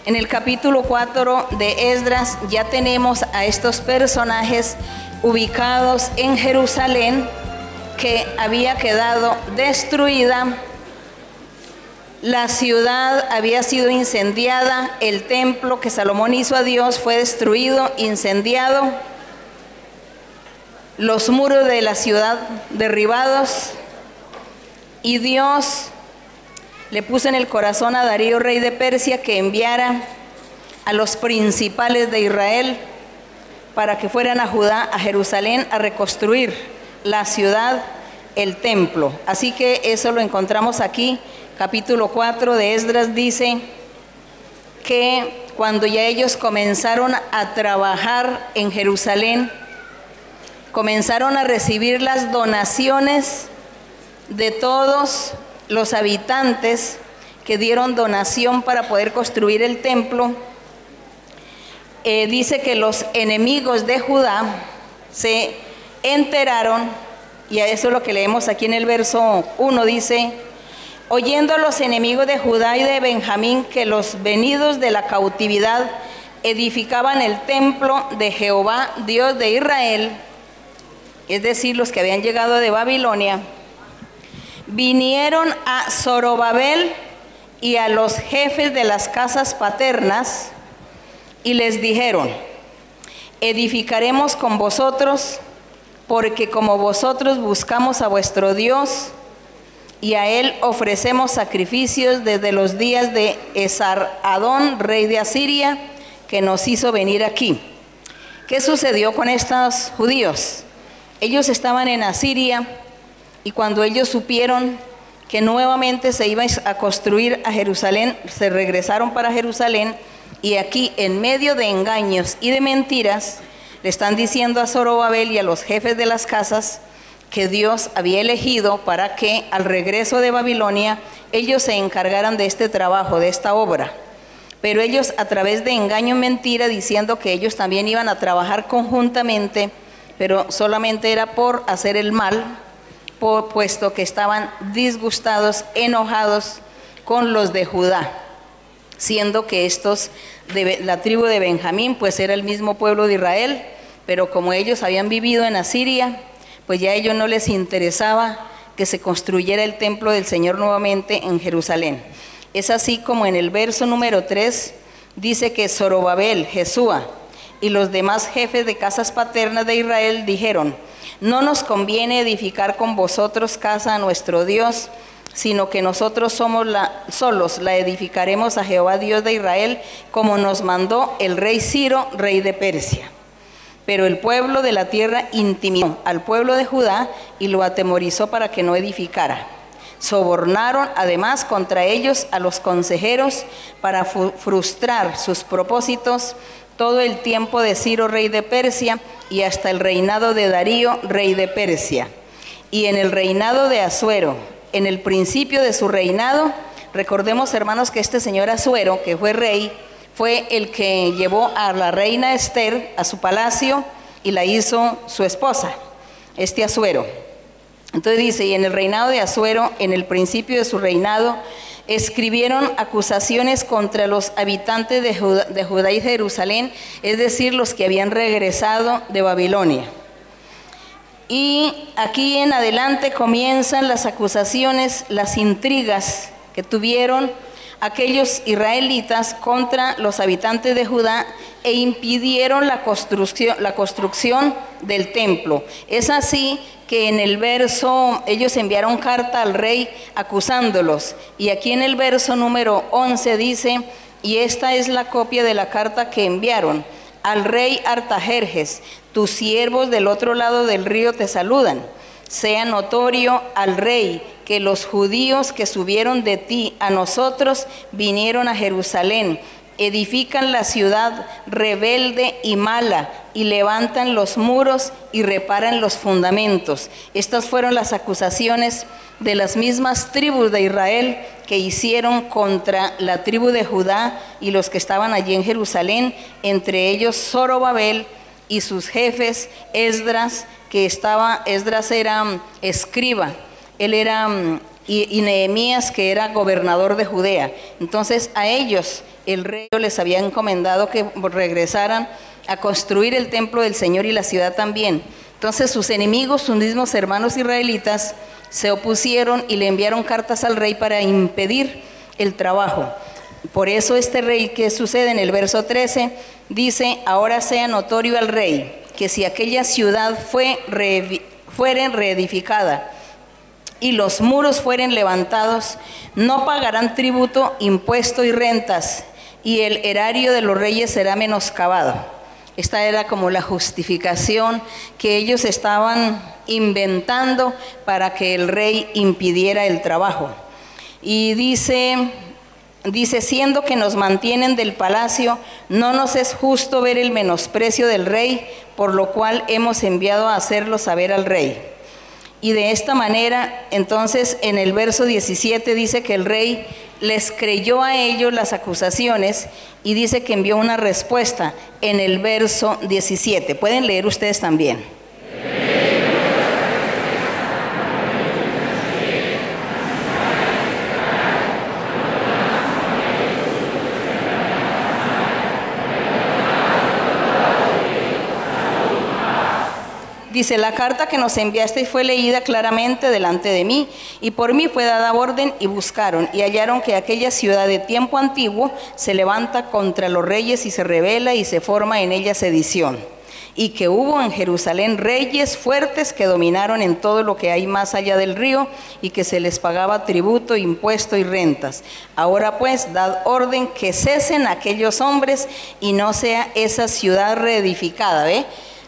En el capítulo 4 de Esdras ya tenemos a estos personajes ubicados en Jerusalén, que había quedado destruida, la ciudad había sido incendiada, el templo que Salomón hizo a Dios fue destruido, incendiado, los muros de la ciudad derribados, y Dios le puso en el corazón a Darío, rey de Persia, que enviara a los principales de Israel para que fueran a Judá, a Jerusalén, a reconstruir la ciudad, el templo. Así que eso lo encontramos aquí. Capítulo 4 de Esdras dice que cuando ya ellos comenzaron a trabajar en Jerusalén, comenzaron a recibir las donaciones de todos los habitantes que dieron donación para poder construir el templo. Dice que los enemigos de Judá se enteraron, y a eso es lo que leemos aquí en el verso 1, dice: oyendo los enemigos de Judá y de Benjamín que los venidos de la cautividad edificaban el templo de Jehová, Dios de Israel, es decir, los que habían llegado de Babilonia, vinieron a Zorobabel y a los jefes de las casas paternas y les dijeron: edificaremos con vosotros, porque como vosotros buscamos a vuestro Dios, y a él ofrecemos sacrificios desde los días de Esar-Adón, rey de Asiria, que nos hizo venir aquí. ¿Qué sucedió con estos judíos? Ellos estaban en Asiria, y cuando ellos supieron que nuevamente se iba a construir a Jerusalén, se regresaron para Jerusalén, y aquí, en medio de engaños y de mentiras, le están diciendo a Zorobabel y a los jefes de las casas que Dios había elegido para que al regreso de Babilonia ellos se encargaran de este trabajo, de esta obra. Pero ellos, a través de engaño y mentira, diciendo que ellos también iban a trabajar conjuntamente, pero solamente era por hacer el mal, puesto que estaban disgustados, enojados con los de Judá, siendo que estos de la tribu de Benjamín pues era el mismo pueblo de Israel, pero como ellos habían vivido en Asiria, pues ya a ellos no les interesaba que se construyera el templo del Señor nuevamente en Jerusalén. Es así como en el verso número 3 dice que Zorobabel, Jesúa y los demás jefes de casas paternas de Israel dijeron: no nos conviene edificar con vosotros casa a nuestro Dios, sino que nosotros solos la edificaremos a Jehová Dios de Israel, como nos mandó el rey Ciro, rey de Persia. Pero el pueblo de la tierra intimidó al pueblo de Judá y lo atemorizó para que no edificara. Sobornaron además contra ellos a los consejeros para frustrar sus propósitos todo el tiempo de Ciro, rey de Persia, y hasta el reinado de Darío, rey de Persia. Y en el reinado de Asuero, en el principio de su reinado, recordemos, hermanos, que este señor Asuero, que fue rey, fue el que llevó a la reina Esther a su palacio y la hizo su esposa, este Asuero. Entonces dice: y en el reinado de Asuero, en el principio de su reinado, escribieron acusaciones contra los habitantes de Judá y Jerusalén, es decir, los que habían regresado de Babilonia. Y aquí en adelante comienzan las acusaciones, las intrigas que tuvieron aquellos israelitas contra los habitantes de Judá e impidieron la construcción del templo. Es así que en el verso, ellos enviaron carta al rey acusándolos, y aquí en el verso número 11 dice: y esta es la copia de la carta que enviaron al rey Artajerjes, tus siervos del otro lado del río te saludan. Sea notorio al rey que los judíos que subieron de ti a nosotros vinieron a Jerusalén, edifican la ciudad rebelde y mala, y levantan los muros y reparan los fundamentos. Estas fueron las acusaciones de las mismas tribus de Israel que hicieron contra la tribu de Judá y los que estaban allí en Jerusalén, entre ellos Zorobabel y sus jefes, Esdras era escriba, él era y Nehemías, que era gobernador de Judea. Entonces a ellos el rey les había encomendado que regresaran a construir el templo del Señor y la ciudad también. Entonces sus enemigos, sus mismos hermanos israelitas, se opusieron y le enviaron cartas al rey para impedir el trabajo. Por eso este rey, ¿qué sucede? En el verso 13 dice: ahora sea notorio al rey que si aquella ciudad fuere reedificada y los muros fueren levantados, no pagarán tributo, impuesto y rentas, y el erario de los reyes será menoscabado. Esta era como la justificación que ellos estaban inventando para que el rey impidiera el trabajo. Y dice, siendo que nos mantienen del palacio, no nos es justo ver el menosprecio del rey, por lo cual hemos enviado a hacerlo saber al rey. Y de esta manera, entonces, en el verso 17 dice que el rey les creyó a ellos las acusaciones y dice que envió una respuesta en el verso 17. Pueden leer ustedes también. Dice: la carta que nos enviaste fue leída claramente delante de mí, y por mí fue dada orden, y buscaron, y hallaron que aquella ciudad de tiempo antiguo se levanta contra los reyes y se rebela, y se forma en ella sedición. Y que hubo en Jerusalén reyes fuertes que dominaron en todo lo que hay más allá del río, y que se les pagaba tributo, impuesto y rentas. Ahora pues, dad orden que cesen aquellos hombres, y no sea esa ciudad reedificada. ¿Ve?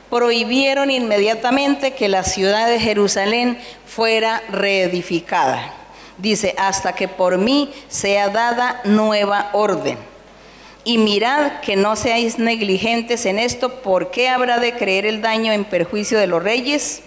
Prohibieron inmediatamente que la ciudad de Jerusalén fuera reedificada. Dice: hasta que por mí sea dada nueva orden. Y mirad que no seáis negligentes en esto, ¿por qué habrá de creer el daño en perjuicio de los reyes?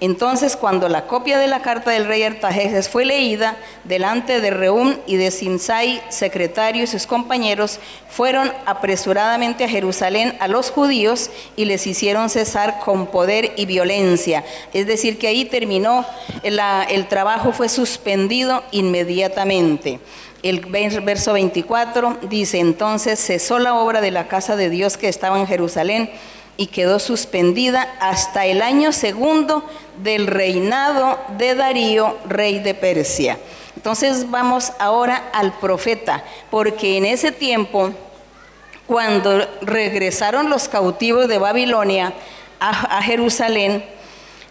Entonces, cuando la copia de la carta del rey Artajerjes fue leída delante de Rehum y de Simsai, secretario, y sus compañeros, fueron apresuradamente a Jerusalén a los judíos y les hicieron cesar con poder y violencia. Es decir, que ahí terminó, el trabajo fue suspendido inmediatamente. El verso 24 dice: entonces cesó la obra de la casa de Dios que estaba en Jerusalén, y quedó suspendida hasta el año segundo del reinado de Darío, rey de Persia. Entonces vamos ahora al profeta, porque en ese tiempo, cuando regresaron los cautivos de Babilonia a Jerusalén,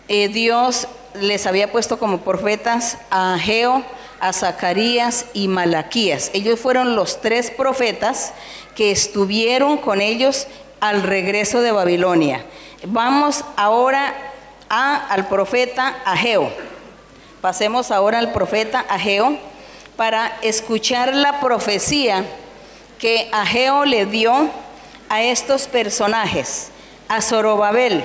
Dios les había puesto como profetas a Ageo, a Zacarías y Malaquías. Ellos fueron los 3 profetas que estuvieron con ellos al regreso de Babilonia. Vamos ahora al profeta Ageo. Pasemos ahora al profeta Ageo para escuchar la profecía que Ageo le dio a estos personajes, a Zorobabel.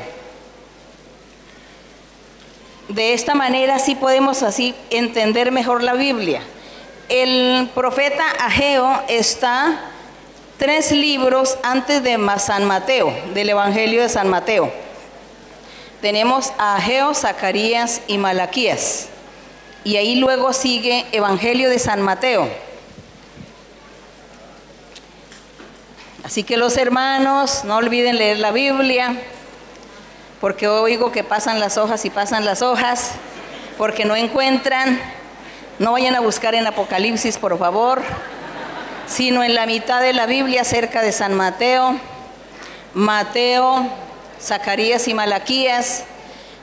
De esta manera sí podemos así entender mejor la Biblia. El profeta Ageo está 3 libros antes de San Mateo, del Evangelio de San Mateo. Tenemos a Ageo, Zacarías y Malaquías. Y ahí luego sigue Evangelio de San Mateo. Así que los hermanos, no olviden leer la Biblia, porque oigo que pasan las hojas y pasan las hojas, porque no encuentran. No vayan a buscar en Apocalipsis, por favor, sino en la mitad de la Biblia, cerca de San Mateo. Mateo, Zacarías y Malaquías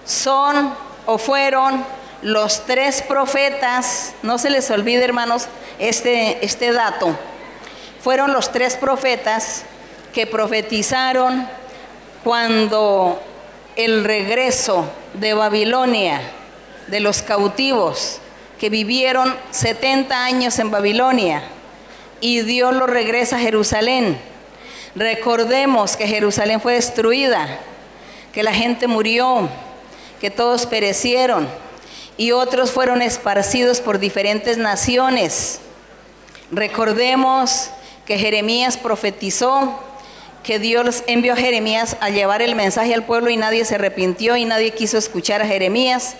son o fueron los 3 profetas. No se les olvide, hermanos, este dato. Fueron los 3 profetas que profetizaron cuando el regreso de Babilonia, de los cautivos que vivieron 70 años en Babilonia, y Dios los regresa a Jerusalén. Recordemos que Jerusalén fue destruida, que la gente murió, que todos perecieron y otros fueron esparcidos por diferentes naciones. Recordemos que Jeremías profetizó que Dios envió a Jeremías a llevar el mensaje al pueblo, y nadie se arrepintió y nadie quiso escuchar a Jeremías.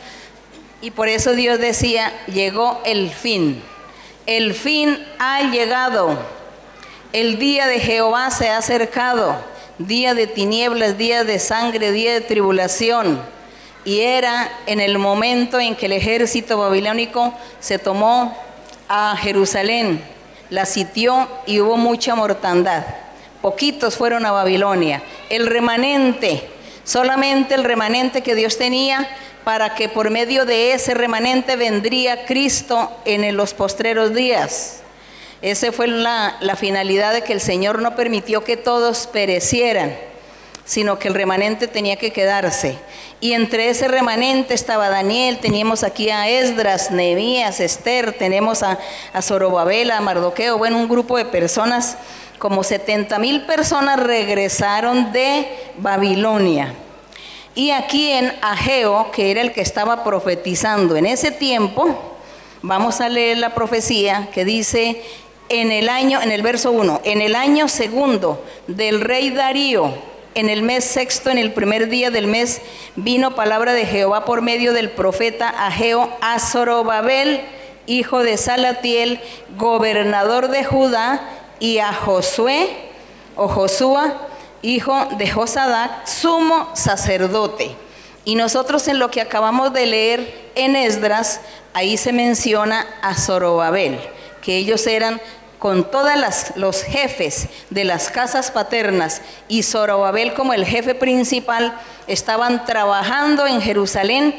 Y por eso Dios decía, llegó el fin ha llegado, el día de Jehová se ha acercado, día de tinieblas, día de sangre, día de tribulación. Y era en el momento en que el ejército babilónico se tomó a Jerusalén, la sitió y hubo mucha mortandad. Poquitos fueron a Babilonia. El remanente, solamente el remanente que Dios tenía, para que por medio de ese remanente vendría Cristo en los postreros días. Esa fue la finalidad de que el Señor no permitió que todos perecieran, sino que el remanente tenía que quedarse. Y entre ese remanente estaba Daniel, teníamos aquí a Esdras, Nehemías, Esther, tenemos a Zorobabel, a Mardoqueo, bueno, un grupo de personas, como 70,000 personas regresaron de Babilonia. Y aquí en Ageo, que era el que estaba profetizando en ese tiempo, vamos a leer la profecía que dice, en el verso 1, en el año segundo del rey Darío, en el mes sexto, en el primer día del mes, vino palabra de Jehová por medio del profeta Ageo a Zorobabel, hijo de Salatiel, gobernador de Judá, y a Josué, o Josúa, hijo de Josadac, sumo sacerdote. Y nosotros en lo que acabamos de leer en Esdras, ahí se menciona a Zorobabel, que ellos eran con todos los jefes de las casas paternas, y Zorobabel como el jefe principal, estaban trabajando en Jerusalén,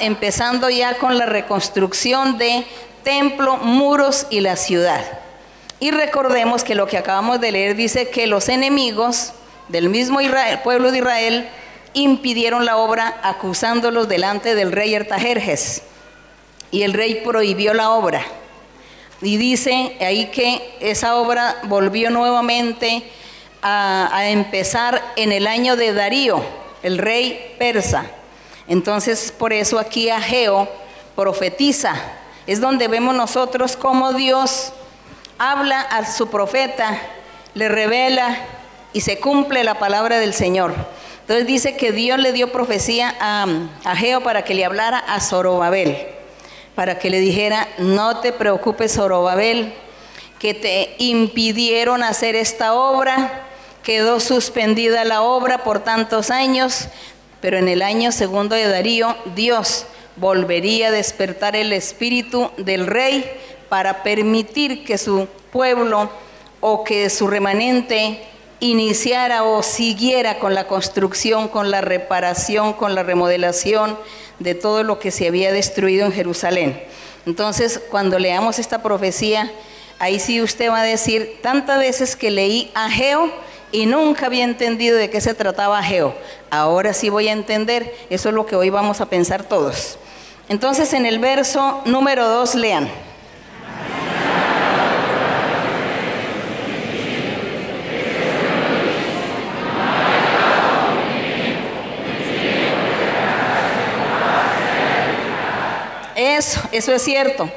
empezando ya con la reconstrucción de templo, muros y la ciudad. Y recordemos que lo que acabamos de leer dice que los enemigos del mismo pueblo de Israel impidieron la obra, acusándolos delante del rey Artajerjes. Y el rey prohibió la obra. Y dice ahí que esa obra volvió nuevamente a empezar en el año de Darío, el rey persa. Entonces, por eso aquí Ageo profetiza. Es donde vemos nosotros cómo Dios habla a su profeta, le revela y se cumple la palabra del Señor. Entonces dice que Dios le dio profecía a Ageo para que le hablara a Zorobabel, para que le dijera, no te preocupes, Zorobabel, que te impidieron hacer esta obra, quedó suspendida la obra por tantos años, pero en el año segundo de Darío, Dios volvería a despertar el espíritu del rey para permitir que su pueblo o que su remanente iniciara o siguiera con la construcción, con la reparación, con la remodelación de todo lo que se había destruido en Jerusalén. Entonces, cuando leamos esta profecía, ahí sí usted va a decir, tantas veces que leí Ageo y nunca había entendido de qué se trataba Ageo. Ahora sí voy a entender, eso es lo que hoy vamos a pensar todos. Entonces, en el verso número 2, lean. Eso es cierto,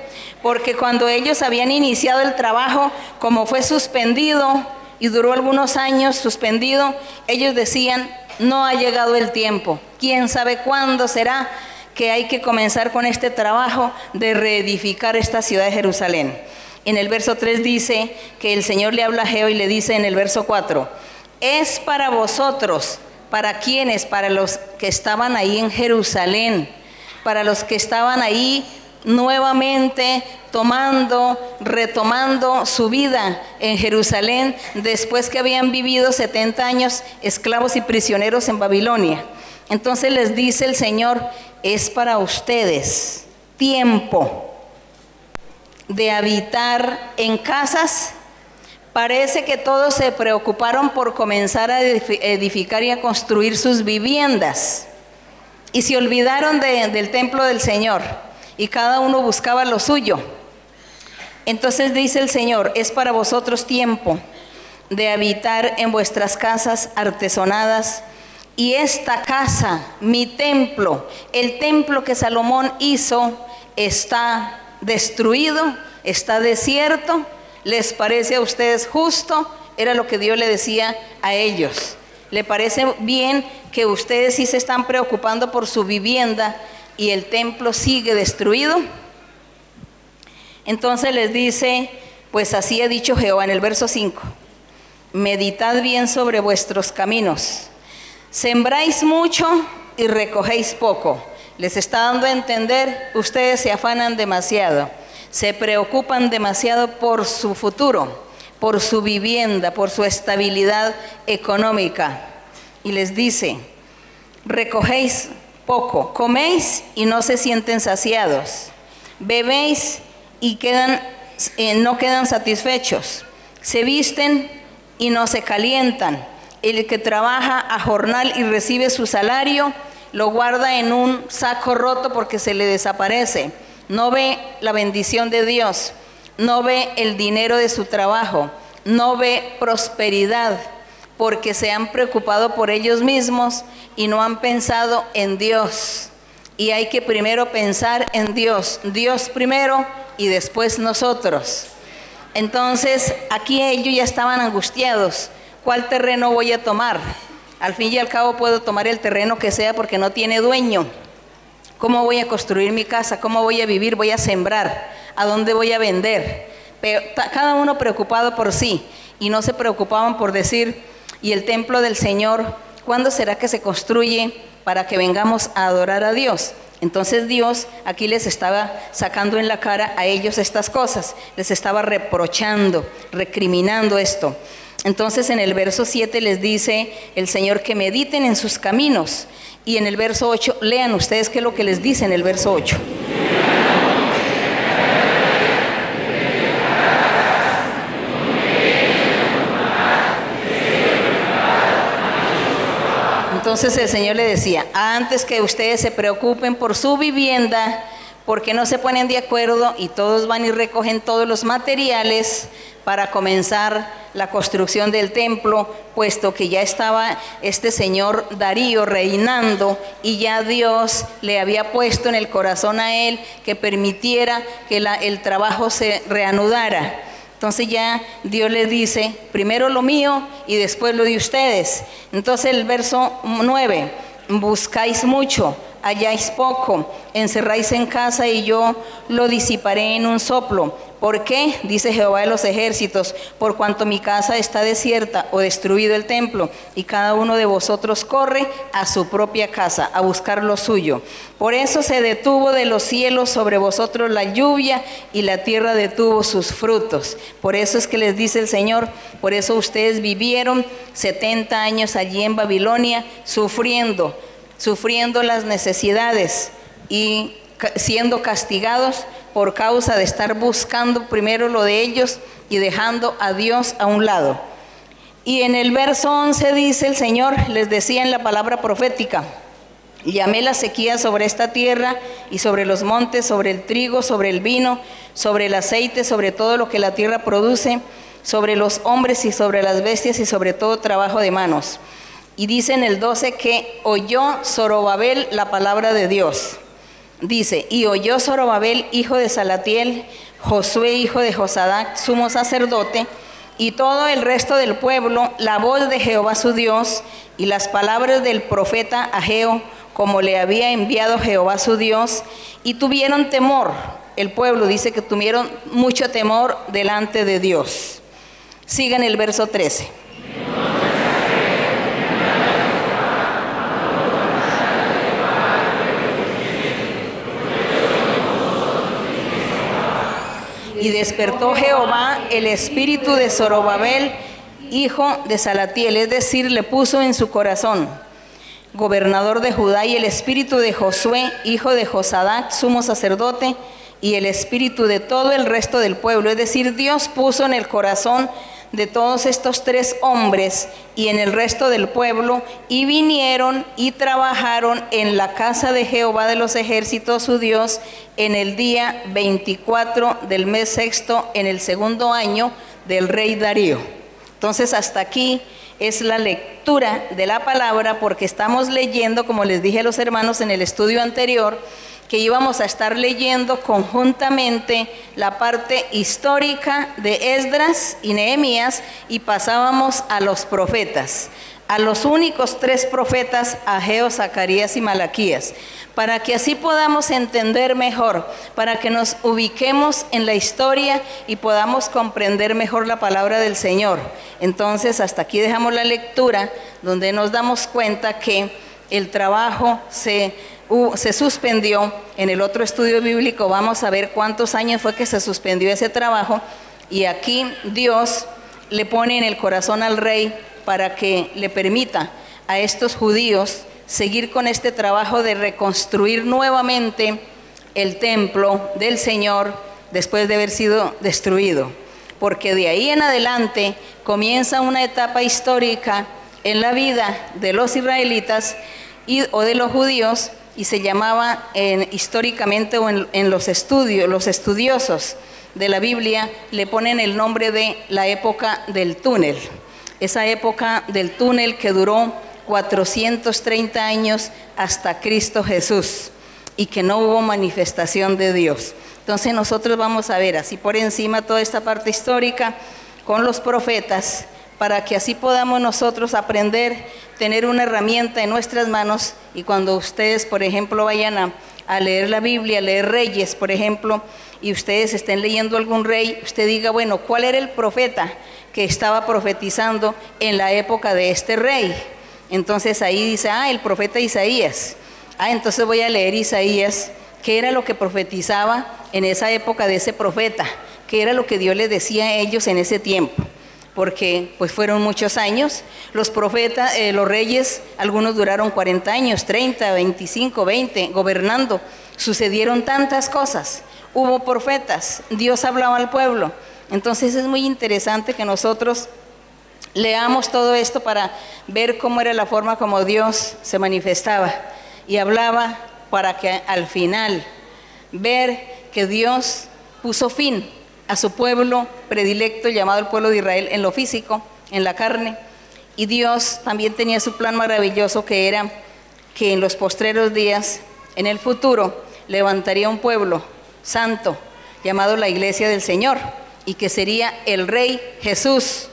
porque cuando ellos habían iniciado el trabajo, como fue suspendido y duró algunos años suspendido, ellos decían, no ha llegado el tiempo, quién sabe cuándo será que hay que comenzar con este trabajo de reedificar esta ciudad de Jerusalén. En el verso 3 dice que el Señor le habla a Ageo y le dice en el verso 4, es para vosotros, ¿para quiénes? Para los que estaban ahí en Jerusalén, para los que estaban ahí nuevamente retomando su vida en Jerusalén después que habían vivido 70 años esclavos y prisioneros en Babilonia. Entonces les dice el Señor, es para ustedes tiempo de habitar en casas. Parece que todos se preocuparon por comenzar a edificar y a construir sus viviendas y se olvidaron del templo del Señor y cada uno buscaba lo suyo. Entonces dice el Señor, es para vosotros tiempo de habitar en vuestras casas artesonadas, y esta casa, mi templo, el templo que Salomón hizo, está destruido, está desierto. ¿Les parece a ustedes justo? Era lo que Dios le decía a ellos. ¿Le parece bien que ustedes sí se están preocupando por su vivienda y el templo sigue destruido. Entonces les dice, pues así ha dicho Jehová en el verso 5, meditad bien sobre vuestros caminos, sembráis mucho y recogéis poco. Les está dando a entender, ustedes se afanan demasiado, se preocupan demasiado por su futuro, por su vivienda, por su estabilidad económica. Y les dice, recogéis poco, coméis y no se sienten saciados, bebéis y no quedan satisfechos, se visten y no se calientan. El que trabaja a jornal y recibe su salario, lo guarda en un saco roto porque se le desaparece. No ve la bendición de Dios, no ve el dinero de su trabajo, no ve prosperidad, porque se han preocupado por ellos mismos y no han pensado en Dios. Y hay que primero pensar en Dios, Dios primero y después nosotros. Entonces aquí ellos ya estaban angustiados. ¿Cuál terreno voy a tomar? Al fin y al cabo puedo tomar el terreno que sea porque no tiene dueño. ¿Cómo voy a construir mi casa? ¿Cómo voy a vivir? ¿Voy a sembrar? ¿A dónde voy a vender? Pero cada uno preocupado por sí, y no se preocupaban por decir, ¿y el templo del Señor cuándo será que se construye para que vengamos a adorar a Dios? Entonces Dios aquí les estaba sacando en la cara a ellos estas cosas, les estaba reprochando, recriminando esto. Entonces en el verso 7 les dice el Señor que mediten en sus caminos, y en el verso 8, lean ustedes qué es lo que les dice en el verso 8. Entonces el Señor le decía, antes que ustedes se preocupen por su vivienda, porque no se ponen de acuerdo y todos van y recogen todos los materiales para comenzar la construcción del templo, puesto que ya estaba este señor Darío reinando y ya Dios le había puesto en el corazón a él que permitiera que el trabajo se reanudara. Entonces ya Dios les dice, primero lo mío y después lo de ustedes. Entonces el verso 9, buscáis mucho, halláis poco, encerráis en casa y yo lo disiparé en un soplo. ¿Por qué? Dice Jehová de los ejércitos, por cuanto mi casa está desierta o destruido el templo, y cada uno de vosotros corre a su propia casa, a buscar lo suyo. Por eso se detuvo de los cielos sobre vosotros la lluvia, y la tierra detuvo sus frutos. Por eso es que les dice el Señor, por eso ustedes vivieron 70 años allí en Babilonia, sufriendo las necesidades y siendo castigados por causa de estar buscando primero lo de ellos y dejando a Dios a un lado. Y en el verso 11 dice el Señor, les decía en la palabra profética, llamé la sequía sobre esta tierra y sobre los montes, sobre el trigo, sobre el vino, sobre el aceite, sobre todo lo que la tierra produce, sobre los hombres y sobre las bestias y sobre todo trabajo de manos. Y dice en el 12 que oyó Zorobabel la palabra de Dios. Dice, y oyó Zorobabel, hijo de Salatiel, Josué, hijo de Josadac, sumo sacerdote, y todo el resto del pueblo, la voz de Jehová su Dios, y las palabras del profeta Ageo, como le había enviado Jehová su Dios, y tuvieron temor. El pueblo dice que tuvieron mucho temor delante de Dios. Sigan el verso 13. Y despertó Jehová el espíritu de Zorobabel, hijo de Salatiel, es decir, le puso en su corazón, gobernador de Judá, y el espíritu de Josué, hijo de Josadac, sumo sacerdote, y el espíritu de todo el resto del pueblo. Es decir, Dios puso en el corazón de todos estos 3 hombres y en el resto del pueblo, y vinieron y trabajaron en la casa de Jehová de los ejércitos su Dios en el día 24 del mes sexto, en el 2º año del rey Darío. Entonces hasta aquí es la lectura de la palabra, porque estamos leyendo, como les dije a los hermanos en el estudio anterior, que íbamos a estar leyendo conjuntamente la parte histórica de Esdras y Nehemías, y pasábamos a los profetas. a los únicos 3 profetas, Ageo, Zacarías y Malaquías, para que así podamos entender mejor, para que nos ubiquemos en la historia y podamos comprender mejor la palabra del Señor. Entonces, hasta aquí dejamos la lectura, donde nos damos cuenta que el trabajo se suspendió. En el otro estudio bíblico vamos a ver cuántos años fue que se suspendió ese trabajo, y aquí Dios le pone en el corazón al rey para que le permita a estos judíos seguir con este trabajo de reconstruir nuevamente el templo del Señor después de haber sido destruido, porque de ahí en adelante comienza una etapa histórica en la vida de los israelitas o de los judíos, y se llamaba históricamente, o en los estudiosos de la Biblia le ponen el nombre de la época del túnel. Esa época del túnel que duró 430 años hasta Cristo Jesús, y que no hubo manifestación de Dios. Entonces nosotros vamos a ver así por encima toda esta parte histórica con los profetas, para que así podamos nosotros aprender, tener una herramienta en nuestras manos, y cuando ustedes, por ejemplo, vayan a leer la Biblia, a leer Reyes, por ejemplo, y ustedes estén leyendo algún rey, usted diga, bueno, ¿cuál era el profeta que estaba profetizando en la época de este rey? Entonces ahí dice, el profeta Isaías. Entonces voy a leer Isaías, qué era lo que profetizaba en esa época de ese profeta, qué era lo que Dios les decía a ellos en ese tiempo, porque pues fueron muchos años. Los profetas, los reyes, algunos duraron 40 años, 30, 25, 20, gobernando. Sucedieron tantas cosas, hubo profetas, Dios hablaba al pueblo. Entonces es muy interesante que nosotros leamos todo esto para ver cómo era la forma como Dios se manifestaba y hablaba, para que al final ver que Dios puso fin a su pueblo predilecto llamado el pueblo de Israel en lo físico, en la carne. Y Dios también tenía su plan maravilloso, que era que en los postreros días, en el futuro, levantaría un pueblo santo llamado la Iglesia del Señor, y que sería el Rey Jesús,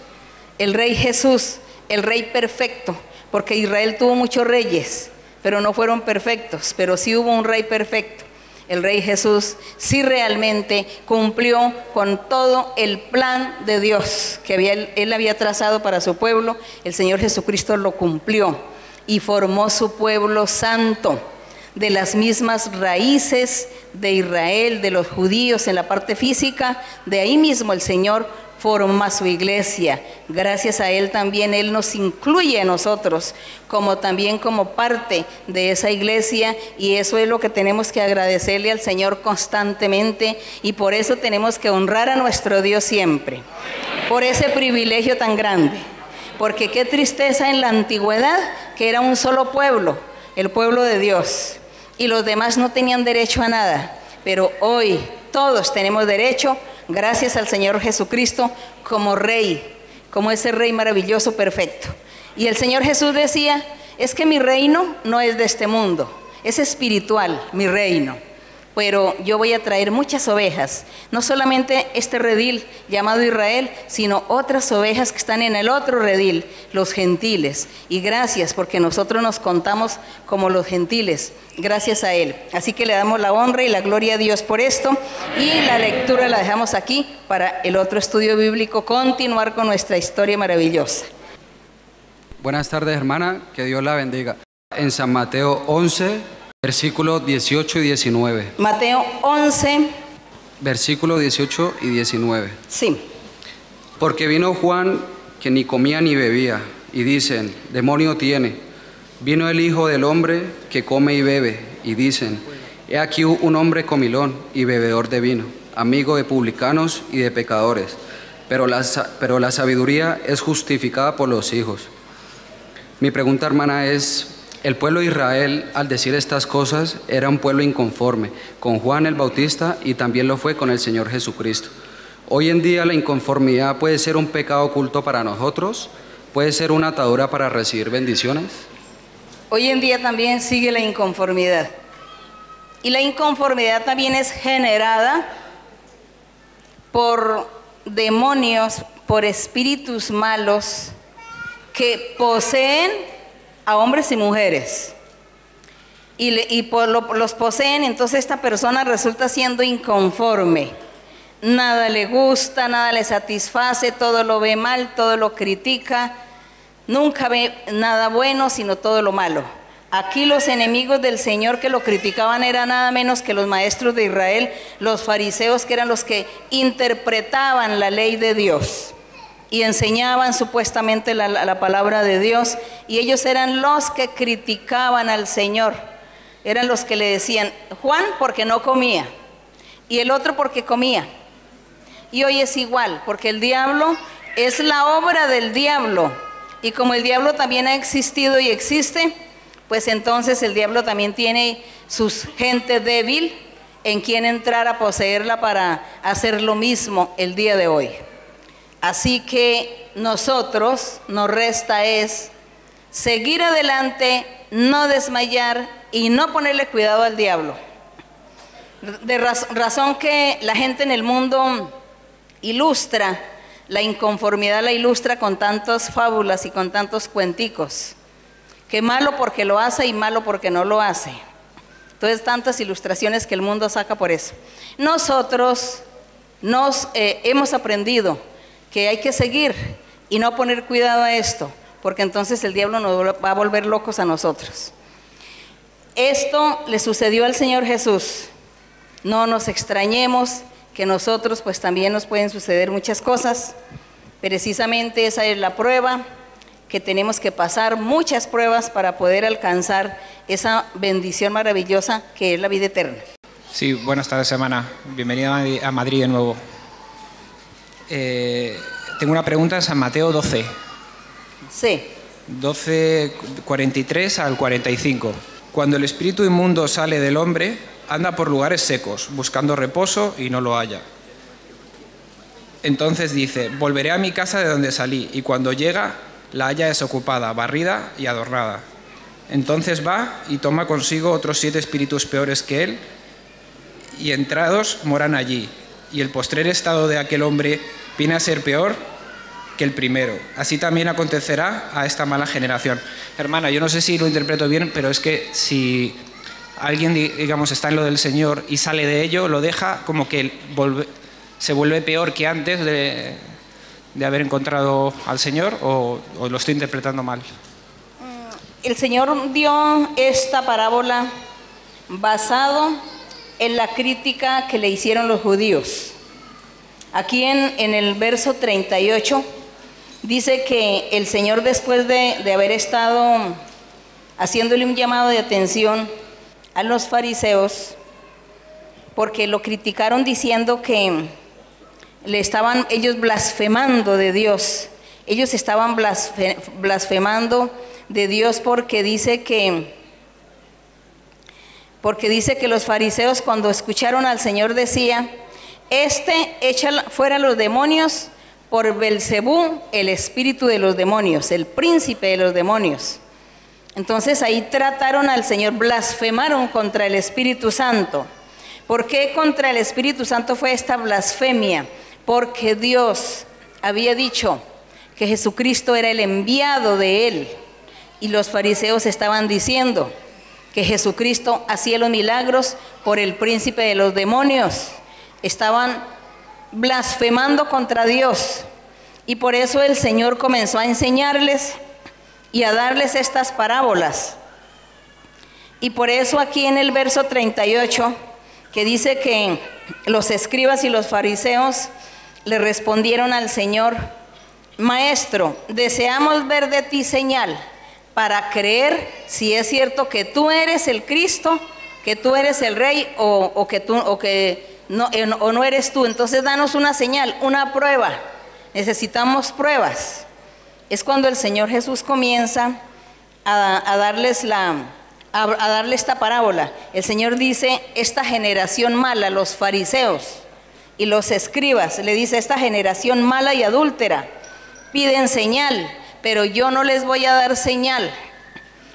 el Rey perfecto, porque Israel tuvo muchos reyes, pero no fueron perfectos, pero sí hubo un Rey perfecto. El Rey Jesús sí realmente cumplió con todo el plan de Dios que Él había trazado para su pueblo. El Señor Jesucristo lo cumplió y formó su pueblo santo, de las mismas raíces de Israel, de los judíos en la parte física. De ahí mismo el Señor forma su iglesia. Gracias a Él también Él nos incluye a nosotros también como parte de esa iglesia, y eso es lo que tenemos que agradecerle al Señor constantemente, y por eso tenemos que honrar a nuestro Dios siempre, por ese privilegio tan grande. Porque qué tristeza en la antigüedad, que era un solo pueblo, el pueblo de Dios, y los demás no tenían derecho a nada. Pero hoy todos tenemos derecho, gracias al Señor Jesucristo, como Rey, como ese Rey maravilloso, perfecto. Y el Señor Jesús decía, es que mi reino no es de este mundo, es espiritual mi reino, pero yo voy a traer muchas ovejas, no solamente este redil llamado Israel, sino otras ovejas que están en el otro redil, los gentiles. Y gracias, porque nosotros nos contamos como los gentiles, gracias a Él. Así que le damos la honra y la gloria a Dios por esto, y la lectura la dejamos aquí para el otro estudio bíblico, continuar con nuestra historia maravillosa. Buenas tardes, hermana, que Dios la bendiga. En San Mateo 11, versículos 18 y 19. Mateo 11. Versículos 18 y 19. Sí. Porque vino Juan, que ni comía ni bebía, y dicen, demonio tiene. Vino el Hijo del Hombre, que come y bebe, y dicen, he aquí un hombre comilón y bebedor de vino, amigo de publicanos y de pecadores, pero la sabiduría es justificada por los hijos. Mi pregunta, hermana, es, el pueblo de Israel, al decir estas cosas, era un pueblo inconforme con Juan el Bautista, y también lo fue con el Señor Jesucristo. Hoy en día la inconformidad puede ser un pecado oculto para nosotros, puede ser una atadura para recibir bendiciones. Hoy en día también sigue la inconformidad, y la inconformidad también es generada por demonios, por espíritus malos, que poseen a hombres y mujeres. Los poseen, entonces esta persona resulta siendo inconforme. Nada le gusta, nada le satisface, todo lo ve mal, todo lo critica. Nunca ve nada bueno, sino todo lo malo. Aquí los enemigos del Señor que lo criticaban eran nada menos que los maestros de Israel, los fariseos, que eran los que interpretaban la ley de Dios y enseñaban supuestamente la palabra de Dios, y ellos eran los que criticaban al Señor. Eran los que le decían, Juan porque no comía, y el otro porque comía. Y hoy es igual, porque el diablo es la obra del diablo, y como el diablo también ha existido y existe, pues entonces el diablo también tiene su gente débil en quien entrar a poseerla para hacer lo mismo el día de hoy. Así que nosotros nos resta es seguir adelante, no desmayar y no ponerle cuidado al diablo. De razón que la gente en el mundo ilustra, la inconformidad la ilustra con tantas fábulas y con tantos cuenticos, que malo porque lo hace y malo porque no lo hace. Entonces tantas ilustraciones que el mundo saca por eso. Nosotros hemos aprendido que hay que seguir y no poner cuidado a esto, porque entonces el diablo nos va a volver locos a nosotros. Esto le sucedió al Señor Jesús. No nos extrañemos que nosotros pues también nos pueden suceder muchas cosas. Precisamente esa es la prueba, que tenemos que pasar muchas pruebas para poder alcanzar esa bendición maravillosa que es la vida eterna. Sí, buenas tardes, hermana. Bienvenida a Madrid de nuevo. Tengo una pregunta en San Mateo 12. Sí. 12, 43 al 45. Cuando el espíritu inmundo sale del hombre, anda por lugares secos, buscando reposo y no lo halla. Entonces dice, volveré a mi casa de donde salí, y cuando llega, la halla desocupada, barrida y adornada. Entonces va y toma consigo otros 7 espíritus peores que él, y entrados moran allí. Y el postrer estado de aquel hombre viene a ser peor que el primero. Así también acontecerá a esta mala generación. Hermana, yo no sé si lo interpreto bien, pero es que si alguien, digamos, está en lo del Señor y sale de ello, lo deja como que se vuelve peor que antes de haber encontrado al Señor, o lo estoy interpretando mal. El Señor dio esta parábola basado en la crítica que le hicieron los judíos. Aquí en el verso 38 dice que el Señor, después de haber estado haciéndole un llamado de atención a los fariseos, porque lo criticaron diciendo que le estaban ellos blasfemando de Dios. Ellos estaban blasfemando de Dios porque dice que los fariseos, cuando escucharon al Señor, decía, echa fuera los demonios por Belcebú, el espíritu de los demonios, el príncipe de los demonios. Entonces ahí trataron al Señor, blasfemaron contra el Espíritu Santo. ¿Por qué contra el Espíritu Santo fue esta blasfemia? Porque Dios había dicho que Jesucristo era el enviado de él, y los fariseos estaban diciendo que Jesucristo hacía los milagros por el príncipe de los demonios. Estaban blasfemando contra Dios, y por eso el Señor comenzó a enseñarles y a darles estas parábolas. Y por eso aquí en el verso 38, que dice que los escribas y los fariseos le respondieron al Señor, Maestro, deseamos ver de ti señal para creer si es cierto que tú eres el Cristo, que tú eres el Rey, o no eres tú. Entonces danos una señal, una prueba. Necesitamos pruebas. Es cuando el Señor Jesús comienza a darle esta parábola. El Señor dice, esta generación mala, los fariseos y los escribas, le dice, esta generación mala y adúltera, piden señal, pero yo no les voy a dar señal,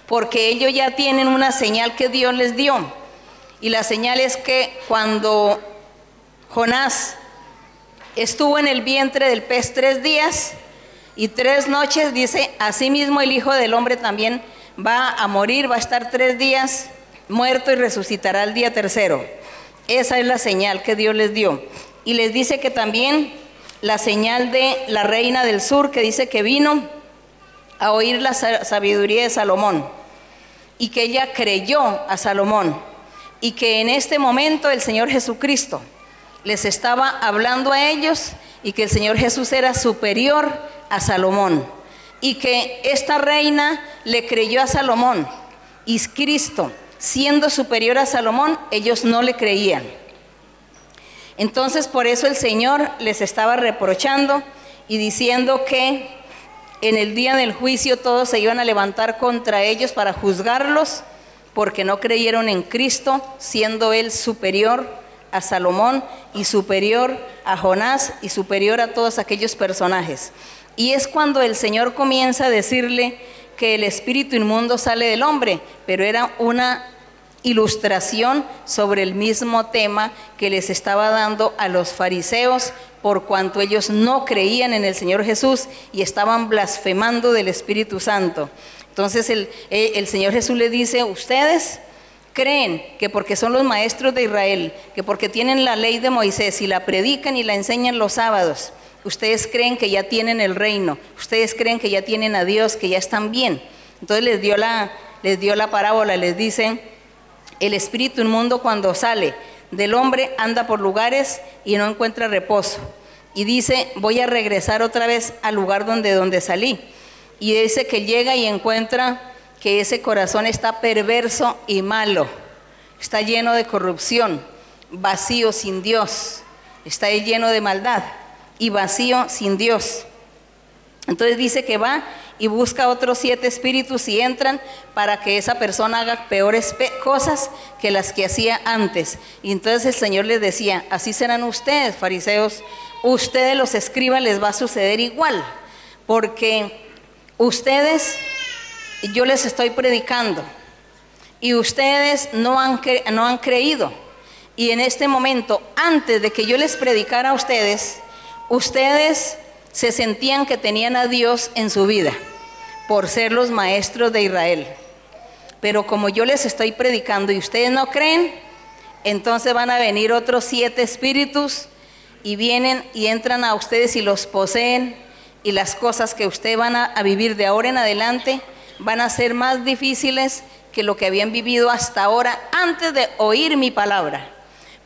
porque ellos ya tienen una señal que Dios les dio. Y la señal es que cuando Jonás estuvo en el vientre del pez 3 días, Y 3 noches, dice, asimismo el Hijo del Hombre también va a morir, va a estar 3 días muerto y resucitará al día tercero. Esa es la señal que Dios les dio. Y les dice que también la señal de la reina del sur, que dice que vino a oír la sabiduría de Salomón y que ella creyó a Salomón, y que en este momento el Señor Jesucristo les estaba hablando a ellos, y que el Señor Jesús era superior a Salomón, y que esta reina le creyó a Salomón, y Cristo, siendo superior a Salomón, ellos no le creían. Entonces por eso el Señor les estaba reprochando y diciendo que en el día del juicio todos se iban a levantar contra ellos para juzgarlos, porque no creyeron en Cristo, siendo Él superior a Salomón y superior a Jonás y superior a todos aquellos personajes. Y es cuando el Señor comienza a decirle que el espíritu inmundo sale del hombre, pero era una ilustración sobre el mismo tema que les estaba dando a los fariseos, por cuanto ellos no creían en el Señor Jesús y estaban blasfemando del Espíritu Santo. Entonces el Señor Jesús le dice: ustedes creen que porque son los maestros de Israel, que porque tienen la ley de Moisés y la predican y la enseñan los sábados, ustedes creen que ya tienen el reino, ustedes creen que ya tienen a Dios, que ya están bien. Entonces les dio la parábola, les dice: el espíritu inmundo cuando sale del hombre anda por lugares y no encuentra reposo. Y dice: voy a regresar otra vez al lugar donde salí. Y dice que llega y encuentra que ese corazón está perverso y malo, está lleno de corrupción, vacío sin Dios, está lleno de maldad y vacío sin Dios. Entonces dice que va y busca otros 7 espíritus y entran para que esa persona haga peores cosas que las que hacía antes. Y entonces el Señor les decía: así serán ustedes, fariseos, ustedes los escribas les va a suceder igual, porque ustedes, yo les estoy predicando y ustedes no han creído. Y en este momento, antes de que yo les predicara a ustedes, ustedes se sentían que tenían a Dios en su vida por ser los maestros de Israel. Pero como yo les estoy predicando y ustedes no creen, entonces van a venir otros 7 espíritus y vienen y entran a ustedes y los poseen, y las cosas que ustedes van a vivir de ahora en adelante van a ser más difíciles que lo que habían vivido hasta ahora antes de oír mi palabra,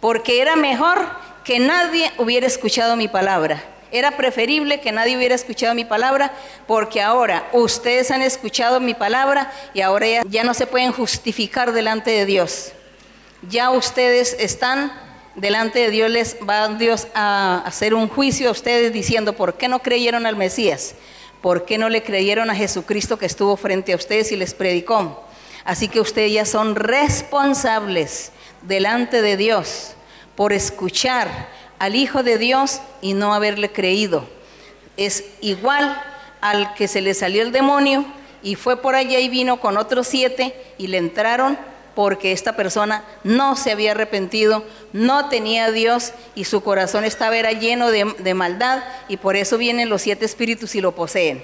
porque era mejor que nadie hubiera escuchado mi palabra. Era preferible que nadie hubiera escuchado mi palabra, porque ahora ustedes han escuchado mi palabra y ahora ya no se pueden justificar delante de Dios. Ya ustedes están delante de Dios, les va Dios a hacer un juicio a ustedes diciendo: ¿por qué no creyeron al Mesías? ¿Por qué no le creyeron a Jesucristo que estuvo frente a ustedes y les predicó? Así que ustedes ya son responsables delante de Dios por escuchar al Hijo de Dios y no haberle creído. Es igual al que se le salió el demonio y fue por allá y vino con otros 7 y le entraron, porque esta persona no se había arrepentido, no tenía a Dios y su corazón era lleno de maldad, y por eso vienen los 7 espíritus y lo poseen.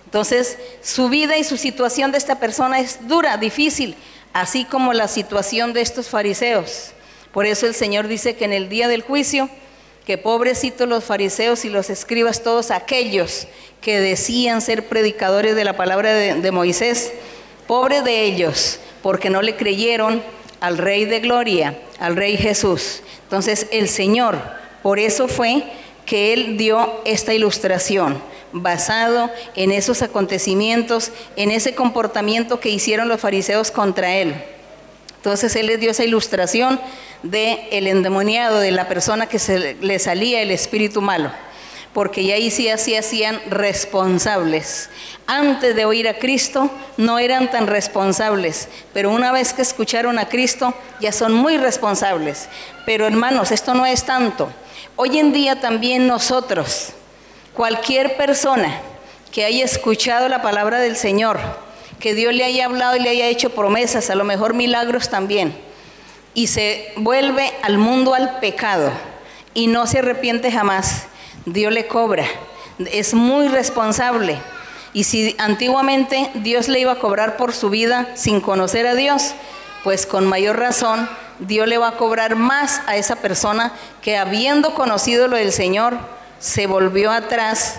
Entonces su vida y su situación de esta persona es dura, difícil, así como la situación de estos fariseos. Por eso el Señor dice que en el día del juicio, que pobrecitos los fariseos y los escribas, todos aquellos que decían ser predicadores de la palabra de Moisés, pobres de ellos, porque no le creyeron al Rey de Gloria, al Rey Jesús. Entonces el Señor, por eso fue que Él dio esta ilustración, basado en esos acontecimientos, en ese comportamiento que hicieron los fariseos contra Él. Entonces Él les dio esa ilustración del endemoniado, de la persona que le salía el espíritu malo, porque ya ahí sí se hacían responsables. Antes de oír a Cristo no eran tan responsables, pero una vez que escucharon a Cristo ya son muy responsables. Pero hermanos, esto no es tanto. Hoy en día también nosotros, cualquier persona que haya escuchado la palabra del Señor, que Dios le haya hablado y le haya hecho promesas, a lo mejor milagros también, y se vuelve al mundo, al pecado, y no se arrepiente jamás, Dios le cobra. es muy responsable. Y si antiguamente Dios le iba a cobrar por su vida sin conocer a Dios, pues con mayor razón Dios le va a cobrar más a esa persona que, habiendo conocido lo del Señor, se volvió atrás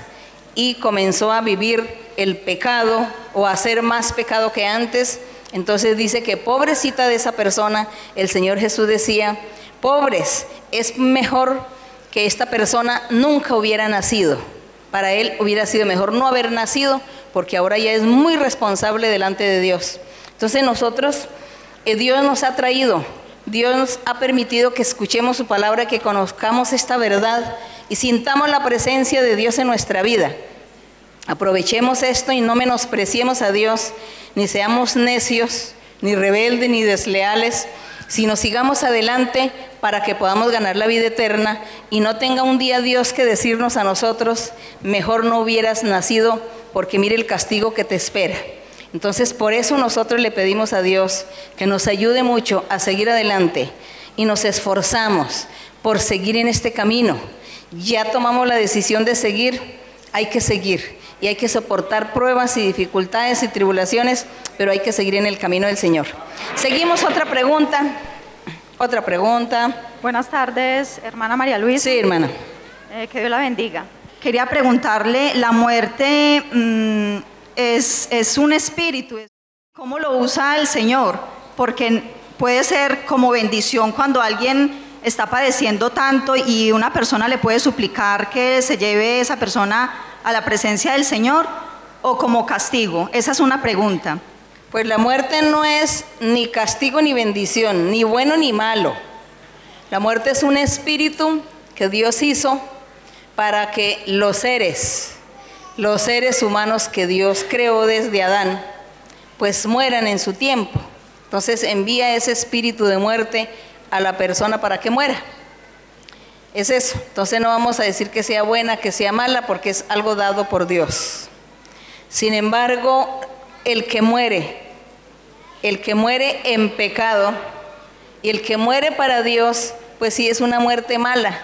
y comenzó a vivir el pecado o a hacer más pecado que antes. Entonces dice que pobrecita de esa persona. El Señor Jesús decía, pobres, es mejor que esta persona nunca hubiera nacido. Para él hubiera sido mejor no haber nacido, porque ahora ya es muy responsable delante de Dios. Entonces nosotros, Dios nos ha traído, Dios nos ha permitido que escuchemos su palabra, que conozcamos esta verdad y sintamos la presencia de Dios en nuestra vida. Aprovechemos esto y no menospreciemos a Dios, ni seamos necios, ni rebeldes, ni desleales, sino sigamos adelante para que podamos ganar la vida eterna y no tenga un día Dios que decirnos a nosotros, mejor no hubieras nacido, porque mire el castigo que te espera. Entonces, por eso nosotros le pedimos a Dios que nos ayude mucho a seguir adelante y nos esforzamos por seguir en este camino. Ya tomamos la decisión de seguir, hay que seguir. Y hay que soportar pruebas y dificultades y tribulaciones, pero hay que seguir en el camino del Señor. Seguimos, otra pregunta. Buenas tardes, hermana María Luisa. Sí, hermana. Que Dios la bendiga. Quería preguntarle, la muerte es un espíritu, ¿cómo lo usa el Señor? Porque puede ser como bendición cuando alguien está padeciendo tanto y una persona le puede suplicar que se lleve esa persona a la presencia del Señor, o como castigo. Esa es una pregunta. Pues la muerte no es ni castigo ni bendición, ni bueno ni malo. La muerte es un espíritu que Dios hizo para que los seres humanos que Dios creó desde Adán, pues mueran en su tiempo. Entonces envía ese espíritu de muerte a la persona para que muera. Es eso. Entonces no vamos a decir que sea buena, que sea mala, porque es algo dado por Dios. Sin embargo, el que muere en pecado y el que muere para Dios, pues sí es una muerte mala.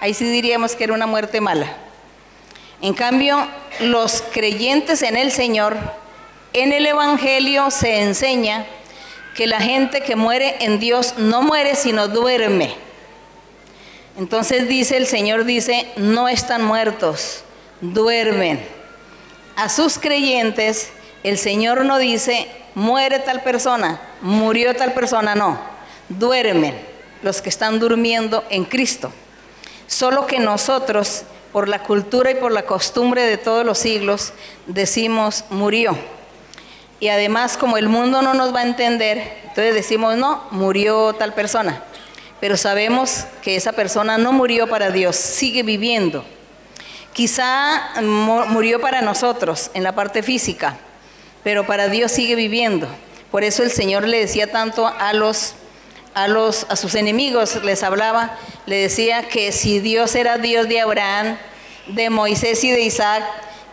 Ahí sí diríamos que era una muerte mala. En cambio, los creyentes en el Señor, en el Evangelio se enseña que la gente que muere en Dios no muere, sino duerme. Entonces el Señor dice, no están muertos, duermen. A sus creyentes, el Señor no dice, muere tal persona, murió tal persona, no. Duermen los que están durmiendo en Cristo. Solo que nosotros, por la cultura y por la costumbre de todos los siglos, decimos, murió. Y además, como el mundo no nos va a entender, entonces decimos, no, murió tal persona. Pero sabemos que esa persona no murió para Dios, sigue viviendo. Quizá murió para nosotros en la parte física, pero para Dios sigue viviendo. Por eso el Señor le decía tanto a sus enemigos, les hablaba, le decía que si Dios era Dios de Abraham, de Moisés y de Isaac,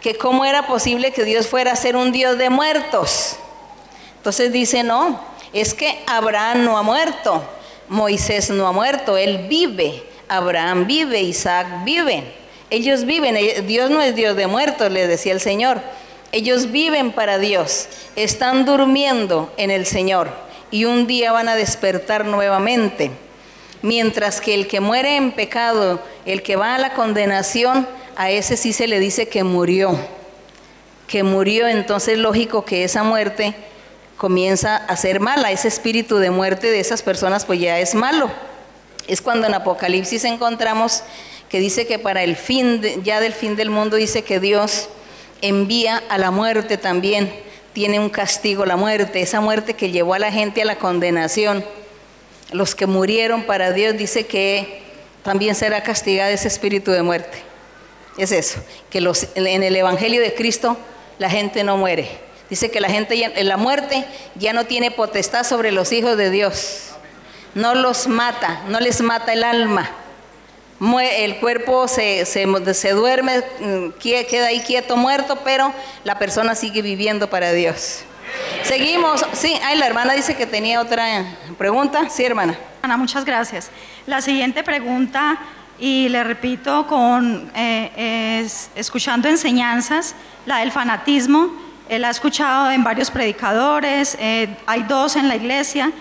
que cómo era posible que Dios fuera a ser un Dios de muertos. Entonces dice, no, es que Abraham no ha muerto. Moisés no ha muerto, él vive, Abraham vive, Isaac viven, ellos viven, Dios no es Dios de muertos, le decía el Señor, ellos viven para Dios, están durmiendo en el Señor y un día van a despertar nuevamente, mientras que el que muere en pecado, el que va a la condenación, a ese sí se le dice que murió, entonces lógico que esa muerte comienza a ser mala, ese espíritu de muerte de esas personas pues ya es malo. Es cuando en Apocalipsis encontramos que dice que para el fin, ya del fin del mundo, dice que Dios envía a la muerte también, tiene un castigo la muerte, esa muerte que llevó a la gente a la condenación. Los que murieron para Dios, dice que también será castigado ese espíritu de muerte. Es eso, que en el Evangelio de Cristo la gente no muere. Dice que la gente, la muerte ya no tiene potestad sobre los hijos de Dios. No los mata, no les mata el alma. El cuerpo se duerme, queda ahí quieto, muerto, pero la persona sigue viviendo para Dios. Seguimos. Sí, la hermana dice que tenía otra pregunta. Sí, hermana. Ana, muchas gracias. La siguiente pregunta y le repito, escuchando enseñanzas, la del fanatismo, él ha escuchado en varios predicadores, hay 2 en la iglesia,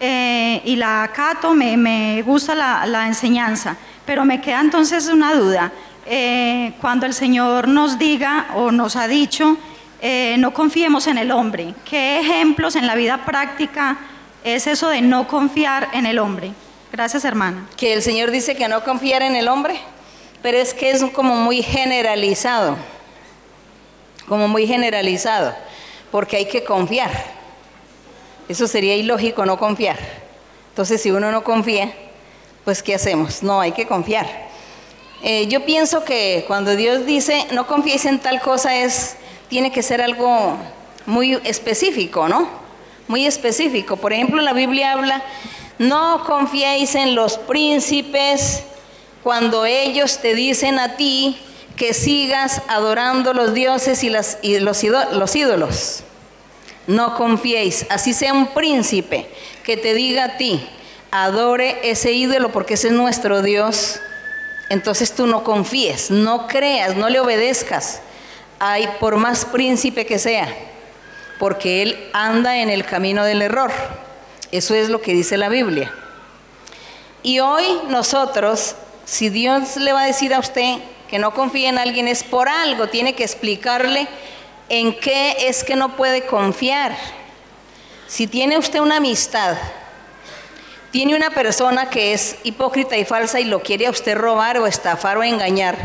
y la acato, me gusta la enseñanza, pero me queda entonces una duda. Cuando el Señor nos diga o nos ha dicho, no confiemos en el hombre, ¿qué ejemplos en la vida práctica es eso de no confiar en el hombre? Gracias, hermana. Que el Señor dice que no confiar en el hombre, pero es que es como muy generalizado, porque hay que confiar. Eso sería ilógico, no confiar. Entonces, si uno no confía, pues ¿qué hacemos? No, hay que confiar. Yo pienso que cuando Dios dice no confiéis en tal cosa, tiene que ser algo muy específico, ¿no? Muy específico. Por ejemplo, la Biblia habla, no confiéis en los príncipes cuando ellos te dicen a ti que sigas adorando los dioses y los ídolos. No confiéis, así sea un príncipe que te diga a ti, adore ese ídolo porque ese es nuestro Dios. Entonces tú no confíes, no creas, no le obedezcas, por más príncipe que sea, porque él anda en el camino del error. Eso es lo que dice la Biblia. Y hoy nosotros, si Dios le va a decir a usted que no confíe en alguien, es por algo, tiene que explicarle en qué es que no puede confiar. Si tiene usted una amistad, tiene una persona que es hipócrita y falsa y lo quiere a usted robar o estafar o engañar,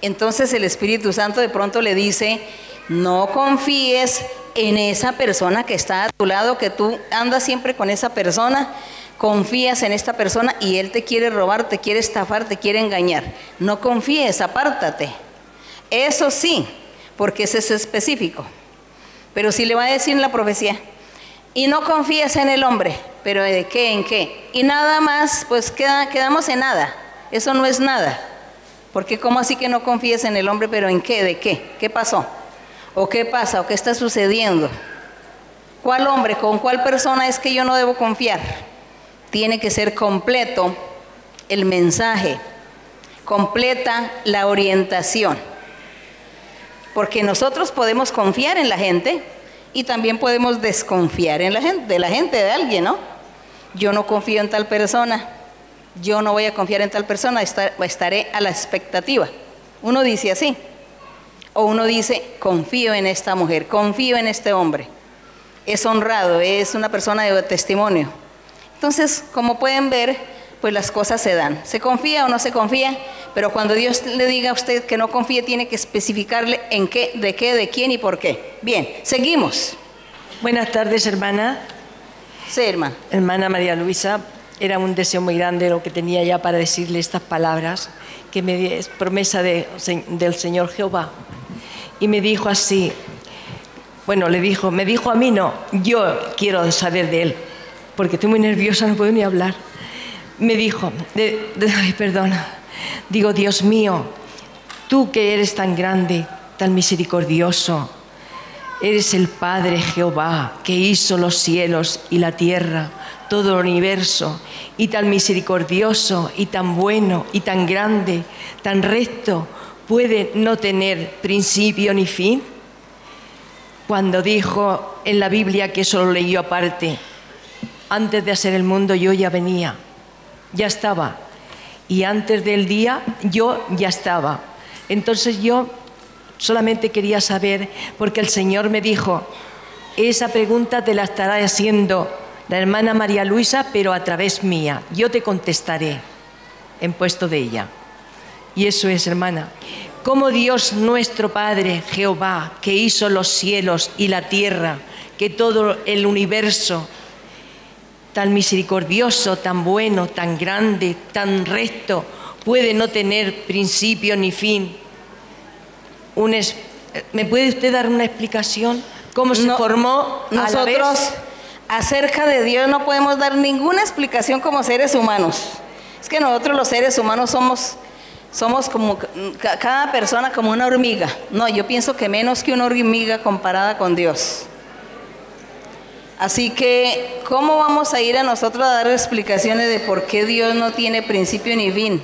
entonces el Espíritu Santo de pronto le dice, no confíes en esa persona que está a tu lado, que tú andas siempre con esa persona, confías en esta persona y él te quiere robar, te quiere estafar, te quiere engañar. No confíes, apártate. Eso sí, porque ese es específico. Pero si le va a decir en la profecía, y no confías en el hombre, pero ¿de qué? ¿En qué? Y nada más, pues quedamos en nada. Eso no es nada. Porque ¿cómo así que no confíes en el hombre, pero en qué? ¿De qué? ¿Qué pasó? ¿O qué pasa? ¿O qué está sucediendo? ¿Cuál hombre? ¿Con cuál persona es que yo no debo confiar? Tiene que ser completo el mensaje, completa la orientación. Porque nosotros podemos confiar en la gente y también podemos desconfiar en la gente, de alguien, ¿no? Yo no confío en tal persona, yo no voy a confiar en tal persona, estaré a la expectativa. Uno dice así, o uno dice, confío en esta mujer, confío en este hombre, es honrado, es una persona de testimonio. Entonces, como pueden ver, pues las cosas se dan. ¿Se confía o no se confía? Pero cuando Dios le diga a usted que no confíe, tiene que especificarle en qué, de quién y por qué. Bien, seguimos. Buenas tardes, hermana. Sí, hermana. Hermana María Luisa, era un deseo muy grande lo que tenía ya para decirle estas palabras, que es promesa del Señor Jehová. Y me dijo así, bueno, me dijo a mí no, yo quiero saber de él, porque estoy muy nerviosa, no puedo ni hablar. Me dijo, ay, perdona, digo, Dios mío, tú que eres tan grande, tan misericordioso, eres el Padre Jehová que hizo los cielos y la tierra, todo el universo, y tan misericordioso y tan bueno y tan grande, tan recto, ¿puede no tener principio ni fin? Cuando dijo en la Biblia, que eso lo leí aparte, antes de hacer el mundo yo ya venía, ya estaba, y antes del día yo ya estaba. Entonces yo solamente quería saber, porque el Señor me dijo, esa pregunta te la estará haciendo la hermana María Luisa, pero a través mía, yo te contestaré en puesto de ella. Y eso es, hermana, como Dios nuestro Padre Jehová, que hizo los cielos y la tierra, que todo el universo, tan misericordioso, tan bueno, tan grande, tan recto, puede no tener principio ni fin. ¿Me puede usted dar una explicación? ¿Cómo se formó a la vez? Nosotros acerca de Dios no podemos dar ninguna explicación como seres humanos. Es que nosotros los seres humanos somos como cada persona como una hormiga. No, yo pienso que menos que una hormiga comparada con Dios. Así que, ¿cómo vamos a ir a nosotros a dar explicaciones de por qué Dios no tiene principio ni fin?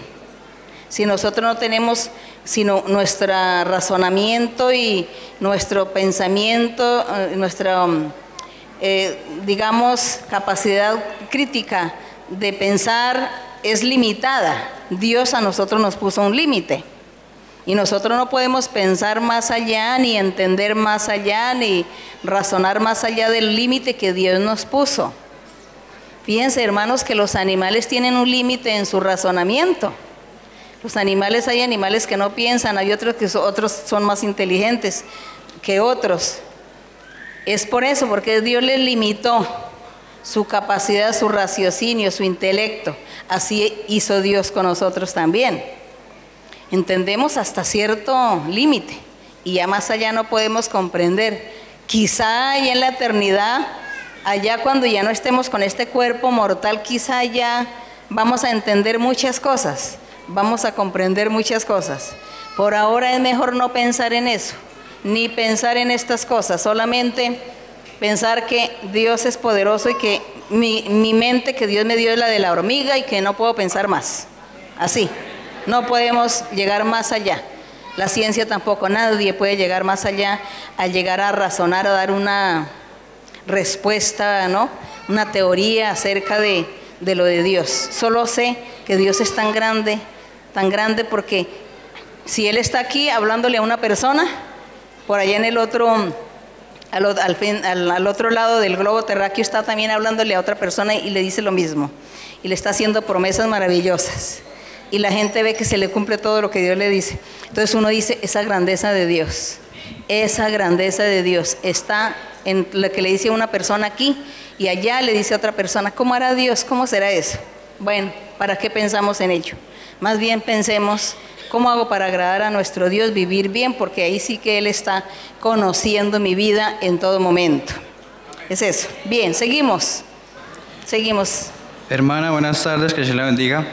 Si nosotros no tenemos sino nuestro razonamiento y nuestro pensamiento, nuestra, digamos, capacidad crítica de pensar es limitada. Dios a nosotros nos puso un límite. Y nosotros no podemos pensar más allá, ni entender más allá, ni razonar más allá del límite que Dios nos puso. Fíjense, hermanos, que los animales tienen un límite en su razonamiento. Los animales, hay animales que no piensan, hay otros que otros son más inteligentes que otros. Es por eso, porque Dios les limitó su capacidad, su raciocinio, su intelecto. Así hizo Dios con nosotros también. Entendemos hasta cierto límite y ya más allá no podemos comprender. Quizá allá en la eternidad, allá cuando ya no estemos con este cuerpo mortal, quizá ya vamos a entender muchas cosas, vamos a comprender muchas cosas. Por ahora es mejor no pensar en eso, ni pensar en estas cosas, solamente pensar que Dios es poderoso y que mi mente que Dios me dio es la de la hormiga y que no puedo pensar más. Así. No podemos llegar más allá. La ciencia tampoco, nadie puede llegar más allá a llegar a razonar, a dar una respuesta, ¿no? Una teoría acerca de lo de Dios. Solo sé que Dios es tan grande porque si Él está aquí hablándole a una persona, por allá en el otro, al otro lado del globo terráqueo está también hablándole a otra persona y le dice lo mismo. Y le está haciendo promesas maravillosas. Y la gente ve que se le cumple todo lo que Dios le dice. Entonces uno dice, esa grandeza de Dios está en lo que le dice a una persona aquí y allá le dice a otra persona. ¿Cómo hará Dios? ¿Cómo será eso? Bueno, ¿para qué pensamos en ello? Más bien pensemos, ¿cómo hago para agradar a nuestro Dios? Vivir bien, porque ahí sí que Él está conociendo mi vida en todo momento. Es eso. Bien, seguimos. Hermana, buenas tardes, que se la bendiga.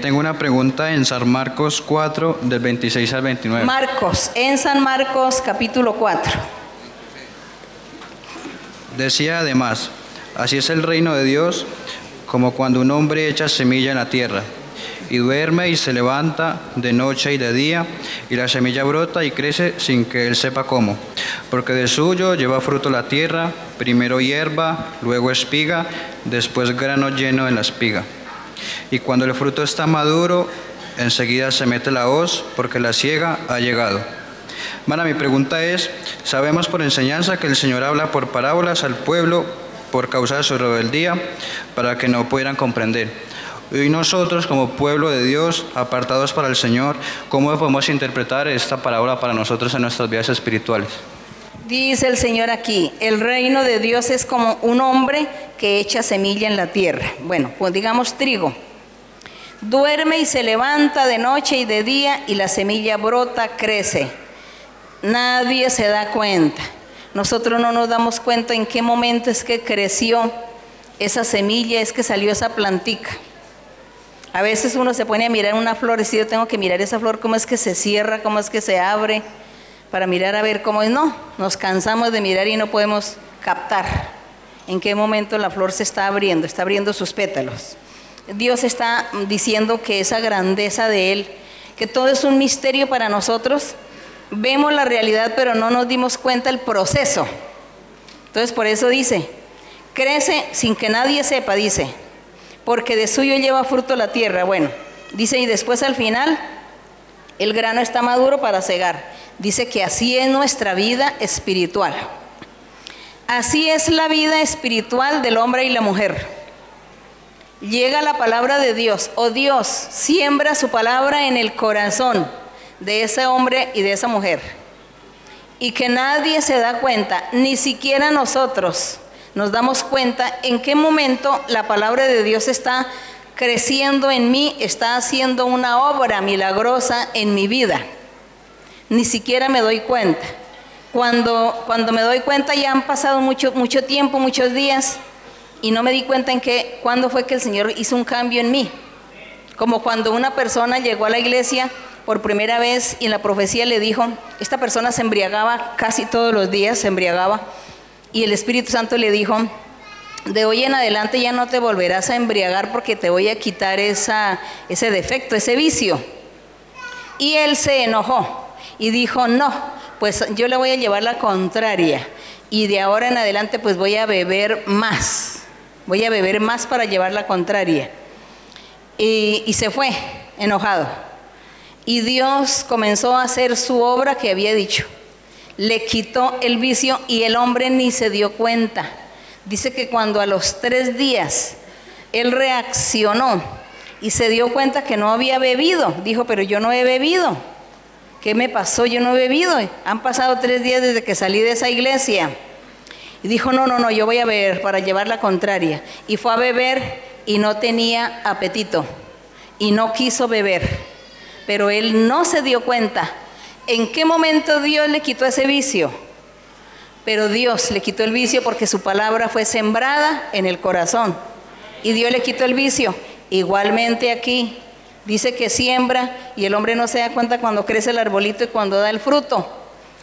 Tengo una pregunta en San Marcos 4, del 26 al 29. En San Marcos capítulo 4. Decía además, así es el reino de Dios, como cuando un hombre echa semilla en la tierra, y duerme y se levanta de noche y de día, y la semilla brota y crece sin que él sepa cómo. Porque de suyo lleva fruto la tierra, primero hierba, luego espiga, después grano lleno en la espiga. Y cuando el fruto está maduro, enseguida se mete la hoz, porque la siega ha llegado. Hermana, mi pregunta es, sabemos por enseñanza que el Señor habla por parábolas al pueblo por causa de su rebeldía, para que no pudieran comprender. Y nosotros, como pueblo de Dios, apartados para el Señor, ¿cómo podemos interpretar esta parábola para nosotros en nuestras vidas espirituales? Dice el Señor aquí, el reino de Dios es como un hombre que echa semilla en la tierra. Bueno, pues digamos trigo. Duerme y se levanta de noche y de día y la semilla brota, crece. Nadie se da cuenta. Nosotros no nos damos cuenta en qué momento es que creció esa semilla, es que salió esa plantica. A veces uno se pone a mirar una flor y si yo tengo que mirar esa flor, cómo es que se cierra, cómo es que se abre, para mirar a ver cómo es. No, nos cansamos de mirar y no podemos captar en qué momento la flor se está abriendo sus pétalos. Dios está diciendo que esa grandeza de Él, que todo es un misterio para nosotros. Vemos la realidad, pero no nos dimos cuenta el proceso. Entonces por eso dice, crece sin que nadie sepa, dice, porque de suyo lleva fruto la tierra. Bueno, dice, y después al final, el grano está maduro para cegar. Dice que así es nuestra vida espiritual. Así es la vida espiritual del hombre y la mujer. Llega la palabra de Dios, o Dios siembra su palabra en el corazón de ese hombre y de esa mujer. Y que nadie se da cuenta, ni siquiera nosotros nos damos cuenta en qué momento la palabra de Dios está creciendo en mí, está haciendo una obra milagrosa en mi vida. Ni siquiera me doy cuenta. Cuando me doy cuenta ya han pasado mucho tiempo, muchos días, y no me di cuenta cuándo fue que el Señor hizo un cambio en mí. Como cuando una persona llegó a la iglesia por primera vez y en la profecía le dijo, esta persona se embriagaba casi todos los días, se embriagaba, y el Espíritu Santo le dijo, de hoy en adelante ya no te volverás a embriagar porque te voy a quitar ese defecto, ese vicio. Y él se enojó y dijo, no, pues yo le voy a llevar la contraria. Y de ahora en adelante pues voy a beber más para llevar la contraria. Y se fue enojado. Y Dios comenzó a hacer su obra que había dicho. Le quitó el vicio y el hombre ni se dio cuenta. Dice que cuando a los 3 días él reaccionó y se dio cuenta que no había bebido, dijo, pero yo no he bebido. ¿Qué me pasó? Yo no he bebido. Han pasado 3 días desde que salí de esa iglesia. Y dijo, no, yo voy a beber para llevar la contraria. Y fue a beber y no tenía apetito. Y no quiso beber. Pero él no se dio cuenta. ¿En qué momento Dios le quitó ese vicio? Pero Dios le quitó el vicio porque su palabra fue sembrada en el corazón. Y Dios le quitó el vicio. Igualmente aquí. Dice que siembra y el hombre no se da cuenta cuando crece el arbolito y cuando da el fruto.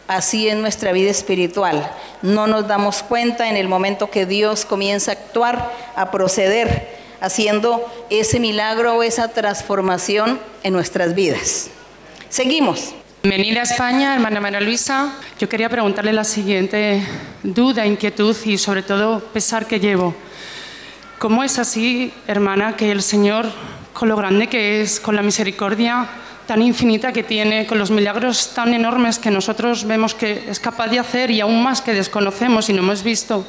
Así es nuestra vida espiritual. No nos damos cuenta en el momento que Dios comienza a actuar, a proceder, haciendo ese milagro o esa transformación en nuestras vidas. Seguimos. Bienvenida a España, hermana María Luisa. Yo quería preguntarle la siguiente duda, inquietud y sobre todo pesar que llevo. ¿Cómo es así, hermana, que el Señor, con lo grande que es, con la misericordia tan infinita que tiene, con los milagros tan enormes que nosotros vemos que es capaz de hacer y aún más que desconocemos y no hemos visto?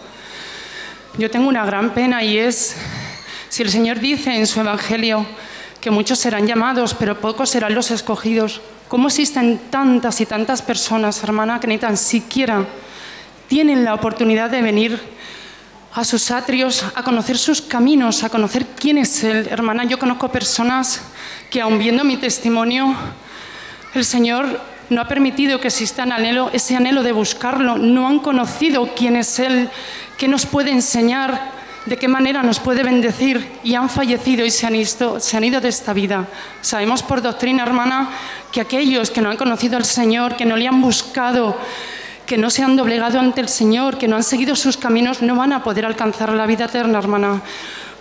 Yo tengo una gran pena y es, si el Señor dice en su Evangelio que muchos serán llamados, pero pocos serán los escogidos, ¿cómo existen tantas y tantas personas, hermana, que ni tan siquiera tienen la oportunidad de venir a sus atrios, a conocer sus caminos, a conocer quién es Él? Hermana, yo conozco personas que, aun viendo mi testimonio, el Señor no ha permitido que exista ese anhelo de buscarlo. No han conocido quién es Él, qué nos puede enseñar, de qué manera nos puede bendecir, y han fallecido y se han ido de esta vida. Sabemos por doctrina, hermana, que aquellos que no han conocido al Señor, que no le han buscado, que no se han doblegado ante el Señor, que no han seguido sus caminos, no van a poder alcanzar la vida eterna, hermana.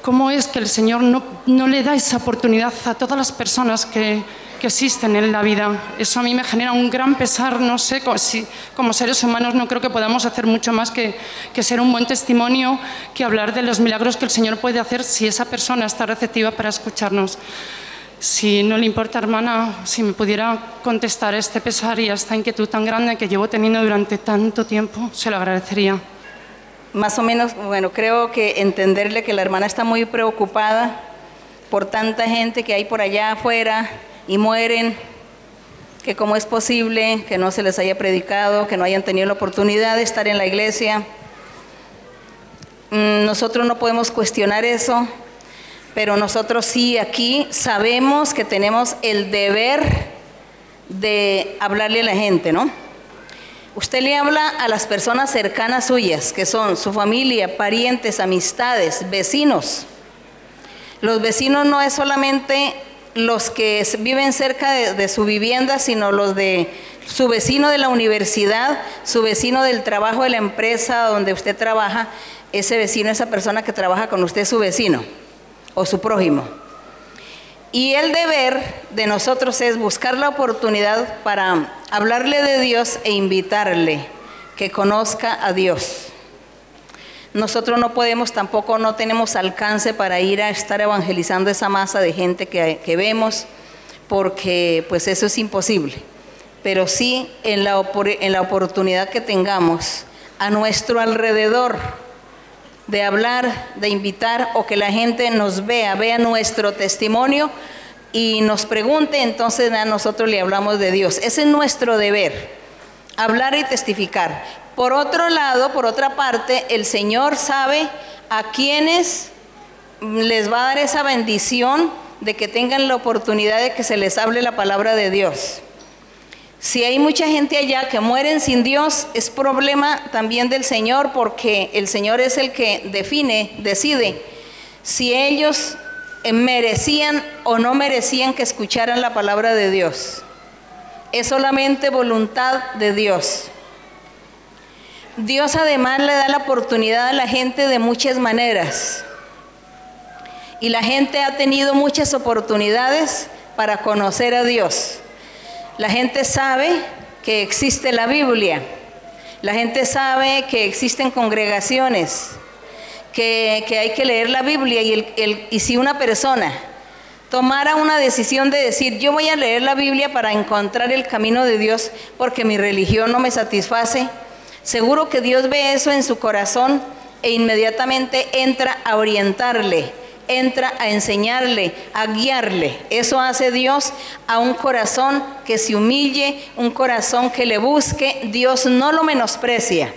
¿Cómo es que el Señor no le da esa oportunidad a todas las personas que existen en la vida? Eso a mí me genera un gran pesar. No sé, como seres humanos no creo que podamos hacer mucho más que ser un buen testimonio, que hablar de los milagros que el Señor puede hacer si esa persona está receptiva para escucharnos. Si no le importa, hermana, si me pudiera contestar este pesar y esta inquietud tan grande que llevo teniendo durante tanto tiempo, se lo agradecería. Más o menos, bueno, creo que entenderle que la hermana está muy preocupada por tanta gente que hay por allá afuera y mueren, que cómo es posible que no se les haya predicado, que no hayan tenido la oportunidad de estar en la iglesia. Nosotros no podemos cuestionar eso, pero nosotros sí aquí sabemos que tenemos el deber de hablarle a la gente, ¿no? Usted le habla a las personas cercanas suyas, que son su familia, parientes, amistades, vecinos. Los vecinos no es solamente los que viven cerca de su vivienda, sino los de su vecino de la universidad, su vecino del trabajo de la empresa donde usted trabaja. Ese vecino, esa persona que trabaja con usted es su vecino o su prójimo. Y el deber de nosotros es buscar la oportunidad para hablarle de Dios e invitarle que conozca a Dios. Nosotros no podemos, tampoco no tenemos alcance para ir a estar evangelizando esa masa de gente que vemos, porque pues eso es imposible. Pero sí en la oportunidad que tengamos a nuestro alrededor, de hablar, de invitar, o que la gente nos vea nuestro testimonio y nos pregunte, entonces a nosotros le hablamos de Dios. Ese es nuestro deber, hablar y testificar. Por otro lado, por otra parte, el Señor sabe a quienes les va a dar esa bendición de que tengan la oportunidad de que se les hable la palabra de Dios. Si hay mucha gente allá que mueren sin Dios, es problema también del Señor, porque el Señor es el que decide si ellos merecían o no merecían que escucharan la palabra de Dios. Es solamente voluntad de Dios. Dios además le da la oportunidad a la gente de muchas maneras. Y la gente ha tenido muchas oportunidades para conocer a Dios. La gente sabe que existe la Biblia, la gente sabe que existen congregaciones, que hay que leer la Biblia, y si una persona tomara una decisión de decir, yo voy a leer la Biblia para encontrar el camino de Dios porque mi religión no me satisface, seguro que Dios ve eso en su corazón e inmediatamente entra a orientarle, entra a enseñarle, a guiarle. Eso hace Dios a un corazón que se humille, un corazón que le busque. Dios no lo menosprecia.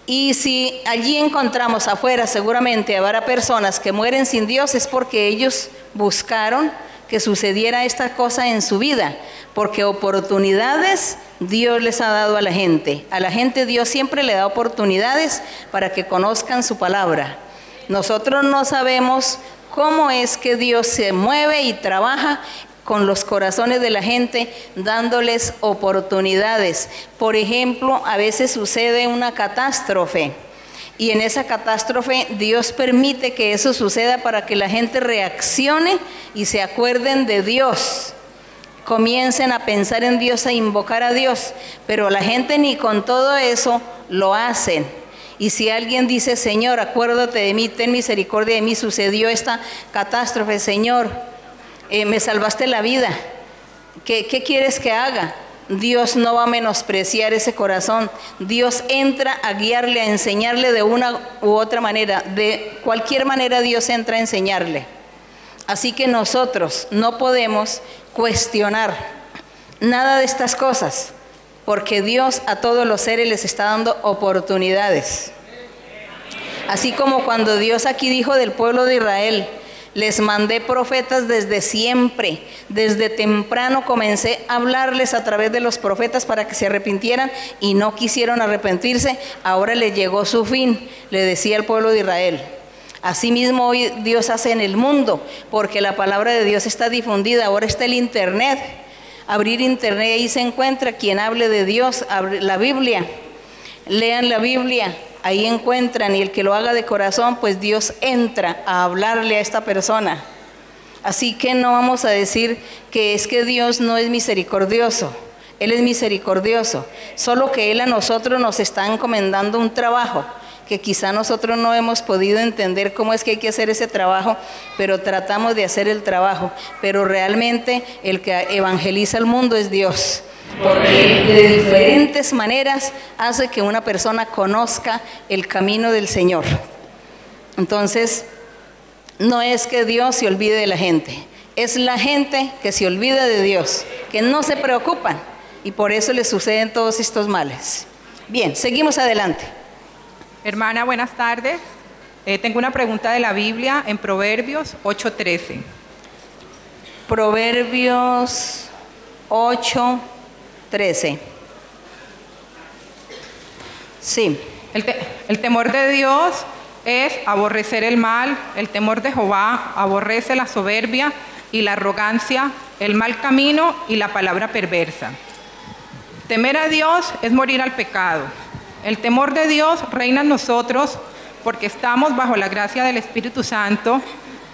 Y si allí encontramos afuera, seguramente habrá personas que mueren sin Dios, es porque ellos buscaron que sucediera esta cosa en su vida, porque oportunidades Dios les ha dado a la gente. A la gente Dios siempre le da oportunidades para que conozcan su palabra. Nosotros no sabemos cómo es que Dios se mueve y trabaja con los corazones de la gente, dándoles oportunidades. Por ejemplo, a veces sucede una catástrofe, y en esa catástrofe Dios permite que eso suceda para que la gente reaccione y se acuerden de Dios, comiencen a pensar en Dios, a invocar a Dios, pero la gente ni con todo eso lo hacen. Y si alguien dice, Señor, acuérdate de mí, ten misericordia de mí, sucedió esta catástrofe, Señor, me salvaste la vida, ¿qué quieres que haga? Dios no va a menospreciar ese corazón. Dios entra a guiarle, a enseñarle de una u otra manera. De cualquier manera Dios entra a enseñarle. Así que nosotros no podemos cuestionar nada de estas cosas, porque Dios a todos los seres les está dando oportunidades. Así como cuando Dios aquí dijo del pueblo de Israel, les mandé profetas desde siempre, desde temprano comencé a hablarles a través de los profetas para que se arrepintieran y no quisieron arrepentirse, ahora les llegó su fin, le decía el pueblo de Israel. Asimismo hoy Dios hace en el mundo, porque la palabra de Dios está difundida, ahora está el internet, abrir internet, ahí se encuentra quien hable de Dios, la Biblia, lean la Biblia. Ahí encuentran, y el que lo haga de corazón, pues Dios entra a hablarle a esta persona. Así que no vamos a decir que es que Dios no es misericordioso. Él es misericordioso, solo que Él a nosotros nos está encomendando un trabajo que quizá nosotros no hemos podido entender cómo es que hay que hacer ese trabajo, pero tratamos de hacer el trabajo. Pero realmente el que evangeliza al mundo es Dios, porque de diferentes maneras hace que una persona conozca el camino del Señor. Entonces, no es que Dios se olvide de la gente, es la gente que se olvida de Dios, que no se preocupan, y por eso les suceden todos estos males. Bien, seguimos adelante. Hermana, buenas tardes. Tengo una pregunta de la Biblia en Proverbios 8:13. Proverbios 8:13. Sí. El temor de Dios es aborrecer el mal. El temor de Jehová aborrece la soberbia y la arrogancia, el mal camino y la palabra perversa. Temer a Dios es morir al pecado. El temor de Dios reina en nosotros porque estamos bajo la gracia del Espíritu Santo,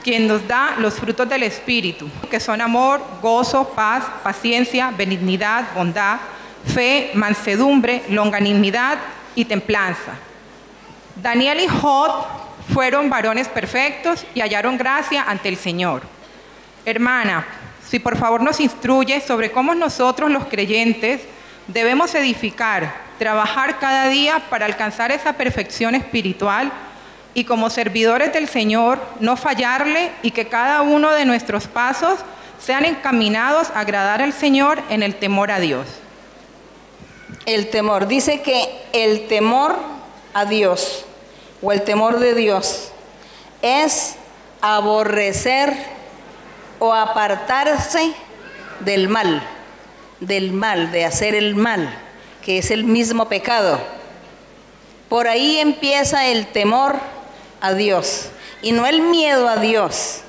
quien nos da los frutos del Espíritu, que son amor, gozo, paz, paciencia, benignidad, bondad, fe, mansedumbre, longanimidad y templanza. Daniel y Job fueron varones perfectos y hallaron gracia ante el Señor. Hermana, si por favor nos instruye sobre cómo nosotros los creyentes debemos edificar, trabajar cada día para alcanzar esa perfección espiritual y como servidores del Señor no fallarle, y que cada uno de nuestros pasos sean encaminados a agradar al Señor en el temor a Dios. El temor, dice que el temor a Dios o el temor de Dios es aborrecer o apartarse del mal, de hacer el mal, que es el mismo pecado. Por ahí empieza el temor a Dios, y no el miedo a Dios,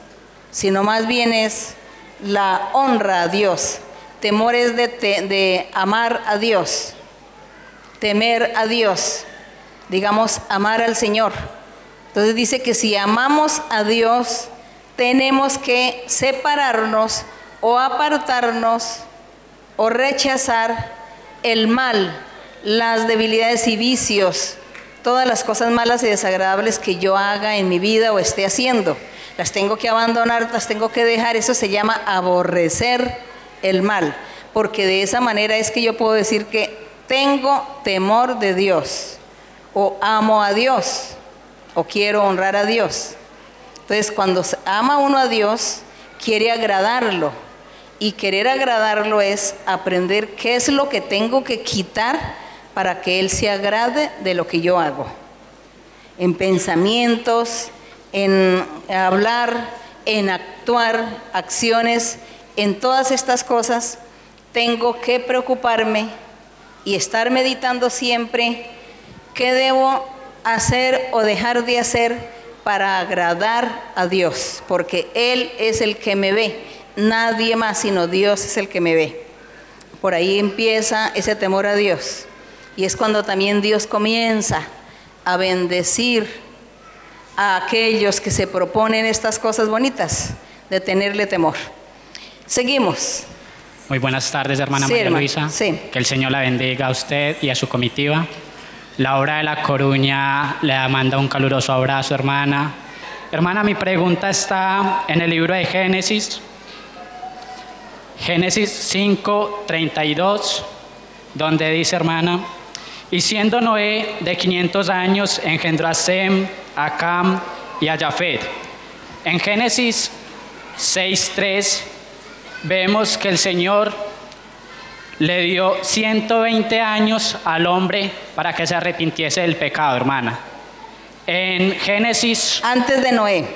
sino más bien es la honra a Dios. Temor es de amar a Dios, temer a Dios, digamos, amar al Señor. Entonces dice que si amamos a Dios, tenemos que separarnos o apartarnos o rechazar el mal, las debilidades y vicios, todas las cosas malas y desagradables que yo haga en mi vida o esté haciendo. Las tengo que abandonar, las tengo que dejar. Eso se llama aborrecer el mal, porque de esa manera es que yo puedo decir que tengo temor de Dios, o amo a Dios, o quiero honrar a Dios. Entonces, cuando ama uno a Dios, quiere agradarlo, y querer agradarlo es aprender qué es lo que tengo que quitar para que Él se agrade de lo que yo hago, en pensamientos, en hablar, en actuar, acciones, en todas estas cosas tengo que preocuparme y estar meditando siempre qué debo hacer o dejar de hacer para agradar a Dios, porque Él es el que me ve, nadie más sino Dios es el que me ve. Por ahí empieza ese temor a Dios, y es cuando también Dios comienza a bendecir a aquellos que se proponen estas cosas bonitas, de tenerle temor. Seguimos. Muy buenas tardes, hermana Sí, María hermano. Luisa. Sí. Que el Señor la bendiga a usted y a su comitiva. La obra de La Coruña le manda un caluroso abrazo, hermana. Hermana, mi pregunta está en el libro de Génesis. Génesis 5:32, donde dice, hermana: y siendo Noé de 500 años, engendró a Sem, a Cam y a Jafet. En Génesis 6:3 vemos que el Señor le dio 120 años al hombre para que se arrepintiese del pecado, hermana. En Génesis... Antes de Noé.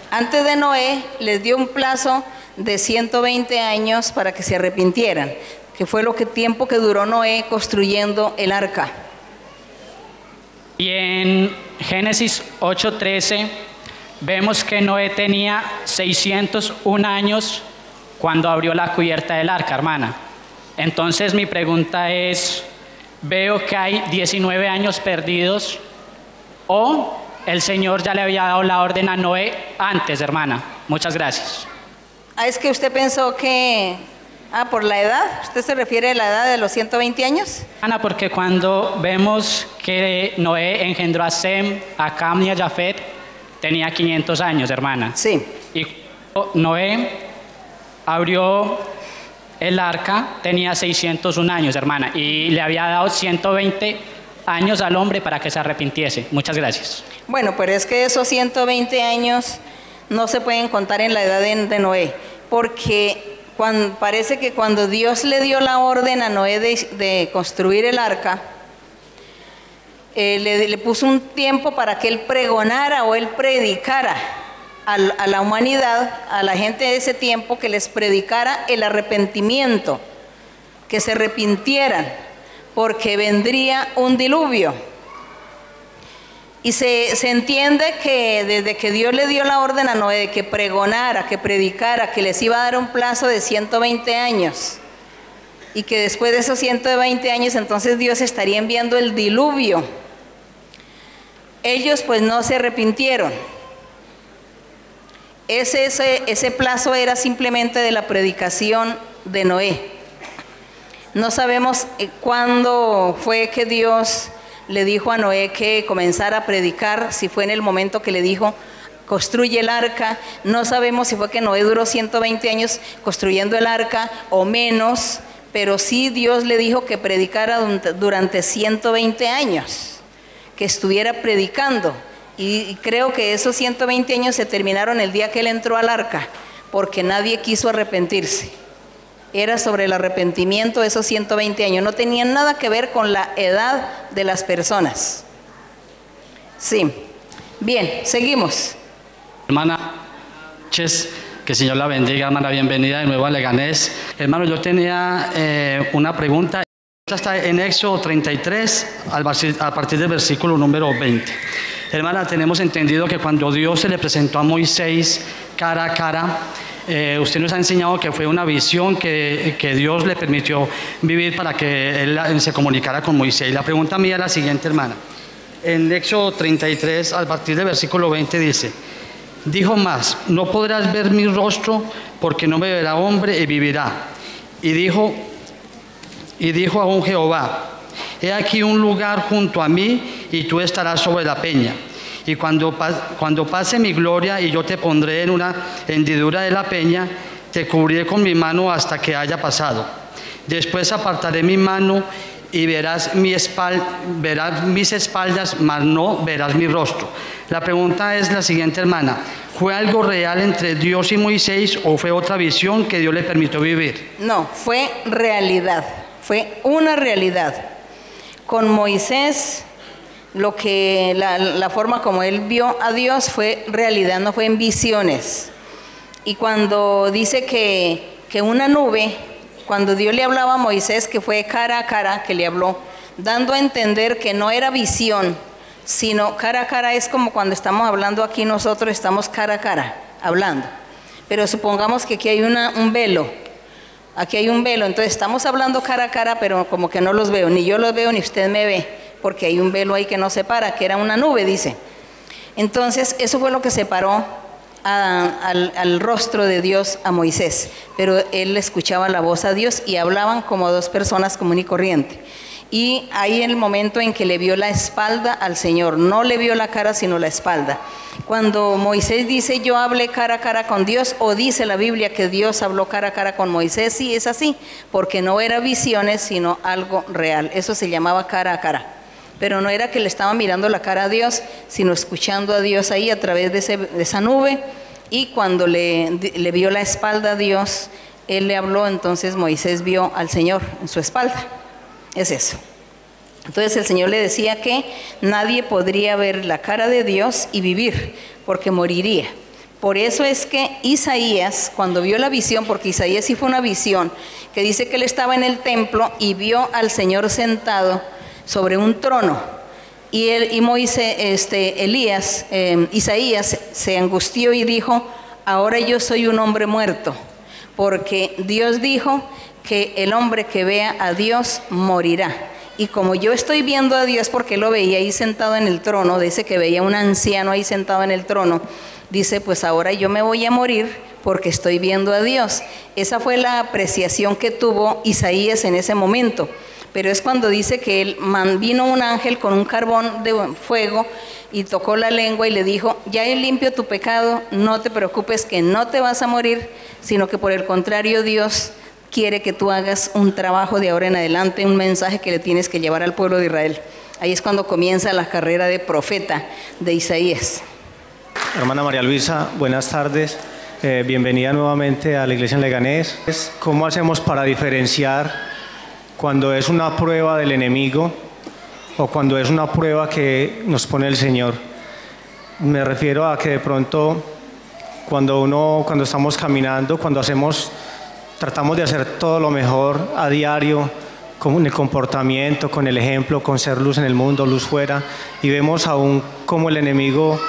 Antes de Noé les dio un plazo de 120 años para que se arrepintieran, que fue lo que tiempo que duró Noé construyendo el arca. Y en Génesis 8:13 vemos que Noé tenía 601 años cuando abrió la cubierta del arca, hermana. Entonces mi pregunta es, veo que hay 19 años perdidos, o el Señor ya le había dado la orden a Noé antes, hermana. Muchas gracias. Es que usted pensó que... por la edad. ¿Usted se refiere a la edad de los 120 años? Ana, porque cuando vemos que Noé engendró a Sem, a Cam y a Jafet, tenía 500 años, hermana. Sí. Y cuando Noé abrió el arca, tenía 601 años, hermana, y le había dado 120 años al hombre para que se arrepintiese. Muchas gracias. Bueno, pero es que esos 120 años no se pueden contar en la edad de Noé, porque parece que cuando Dios le dio la orden a Noé de construir el arca, le puso un tiempo para que él pregonara o él predicara a la humanidad, a la gente de ese tiempo, que les predicara el arrepentimiento, que se arrepintieran, porque vendría un diluvio. Y se entiende que desde que Dios le dio la orden a Noé de que pregonara, que predicara, que les iba a dar un plazo de 120 años, y que después de esos 120 años entonces Dios estaría enviando el diluvio. Ellos pues no se arrepintieron. Ese plazo era simplemente de la predicación de Noé. No sabemos cuándo fue que Dios le dijo a Noé que comenzara a predicar, si fue en el momento que le dijo construye el arca. No sabemos si fue que Noé duró 120 años construyendo el arca o menos, pero sí Dios le dijo que predicara durante 120 años, que estuviera predicando. Y creo que esos 120 años se terminaron el día que él entró al arca, porque nadie quiso arrepentirse. Era sobre el arrepentimiento de esos 120 años, no tenían nada que ver con la edad de las personas. Sí. Bien, seguimos. Hermana, que el Señor la bendiga, hermana, bienvenida de nuevo a Leganés. Hermano, yo tenía una pregunta. Esta está en Éxodo 33, a partir del versículo número 20. Hermana, tenemos entendido que cuando Dios se le presentó a Moisés cara a cara, usted nos ha enseñado que fue una visión que Dios le permitió vivir para que él se comunicara con Moisés. La pregunta mía es la siguiente, hermana. En Éxodo 33, a partir del versículo 20, dice: dijo más, no podrás ver mi rostro porque no me verá hombre y vivirá. y dijo aún Jehová: he aquí un lugar junto a mí, y tú estarás sobre la peña. Y cuando pase mi gloria, y yo te pondré en una hendidura de la peña, te cubriré con mi mano hasta que haya pasado. Después apartaré mi mano y verás mis espaldas, mas no verás mi rostro. La pregunta es la siguiente, hermana: ¿fue algo real entre Dios y Moisés o fue otra visión que Dios le permitió vivir? No, fue realidad, fue una realidad. Con Moisés, la forma como él vio a Dios fue realidad, no fue en visiones. Y cuando dice que una nube, cuando Dios le hablaba a Moisés, que fue cara a cara, que le habló, dando a entender que no era visión, sino cara a cara. Es como cuando estamos hablando aquí, nosotros estamos cara a cara, hablando. Pero supongamos que aquí hay un velo, aquí hay un velo, entonces estamos hablando cara a cara, pero como que no los veo, ni yo los veo, ni usted me ve, porque hay un velo ahí que nos separa, que era una nube, dice. Entonces, eso fue lo que separó al rostro de Dios a Moisés, pero él escuchaba la voz a Dios y hablaban como dos personas común y corriente. Y ahí el momento en que le vio la espalda al Señor, no le vio la cara sino la espalda. Cuando Moisés dice yo hablé cara a cara con Dios, o dice la Biblia que Dios habló cara a cara con Moisés, sí es así, porque no era visiones sino algo real. Eso se llamaba cara a cara, pero no era que le estaba mirando la cara a Dios, sino escuchando a Dios ahí a través de esa nube. Y cuando le vio la espalda a Dios, él le habló, entonces Moisés vio al Señor en su espalda. Es eso. Entonces el Señor le decía que nadie podría ver la cara de Dios y vivir, porque moriría. Por eso es que Isaías, cuando vio la visión, porque Isaías sí fue una visión, que dice que él estaba en el templo y vio al Señor sentado sobre un trono. Y Isaías se angustió y dijo: ahora yo soy un hombre muerto, porque Dios dijo que el hombre que vea a Dios morirá. Y como yo estoy viendo a Dios, porque lo veía ahí sentado en el trono, dice que veía un anciano ahí sentado en el trono, dice pues ahora yo me voy a morir porque estoy viendo a Dios. Esa fue la apreciación que tuvo Isaías en ese momento. Pero es cuando dice que vino un ángel con un carbón de fuego y tocó la lengua y le dijo: ya he limpio tu pecado, no te preocupes, que no te vas a morir, sino que por el contrario Dios quiere que tú hagas un trabajo de ahora en adelante, un mensaje que le tienes que llevar al pueblo de Israel. Ahí es cuando comienza la carrera de profeta de Isaías. Hermana María Luisa, buenas tardes. Bienvenida nuevamente a la iglesia en Leganés. ¿Cómo hacemos para diferenciar cuando es una prueba del enemigo o cuando es una prueba que nos pone el Señor? Me refiero a que de pronto cuando estamos caminando, tratamos de hacer todo lo mejor a diario, con el comportamiento, con el ejemplo, con ser luz en el mundo, luz fuera, y vemos aún como el enemigo,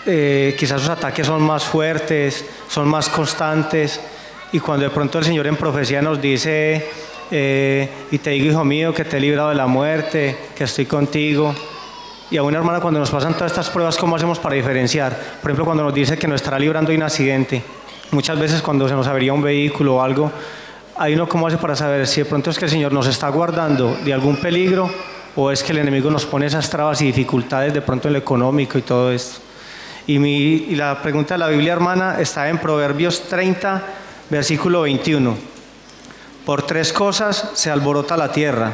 quizás sus ataques son más fuertes, son más constantes, y cuando de pronto el Señor en profecía nos dice: y te digo, hijo mío, que te he librado de la muerte, que estoy contigo. Y aún, hermana, cuando nos pasan todas estas pruebas, ¿cómo hacemos para diferenciar? Por ejemplo, cuando nos dice que nos estará librando de un accidente, muchas veces cuando se nos avería un vehículo o algo, hay uno cómo hace para saber si de pronto es que el Señor nos está guardando de algún peligro o es que el enemigo nos pone esas trabas y dificultades de pronto en lo económico y todo esto. Y la pregunta de la Biblia, hermana, está en Proverbios 30, versículo 21. Por 3 cosas se alborota la tierra,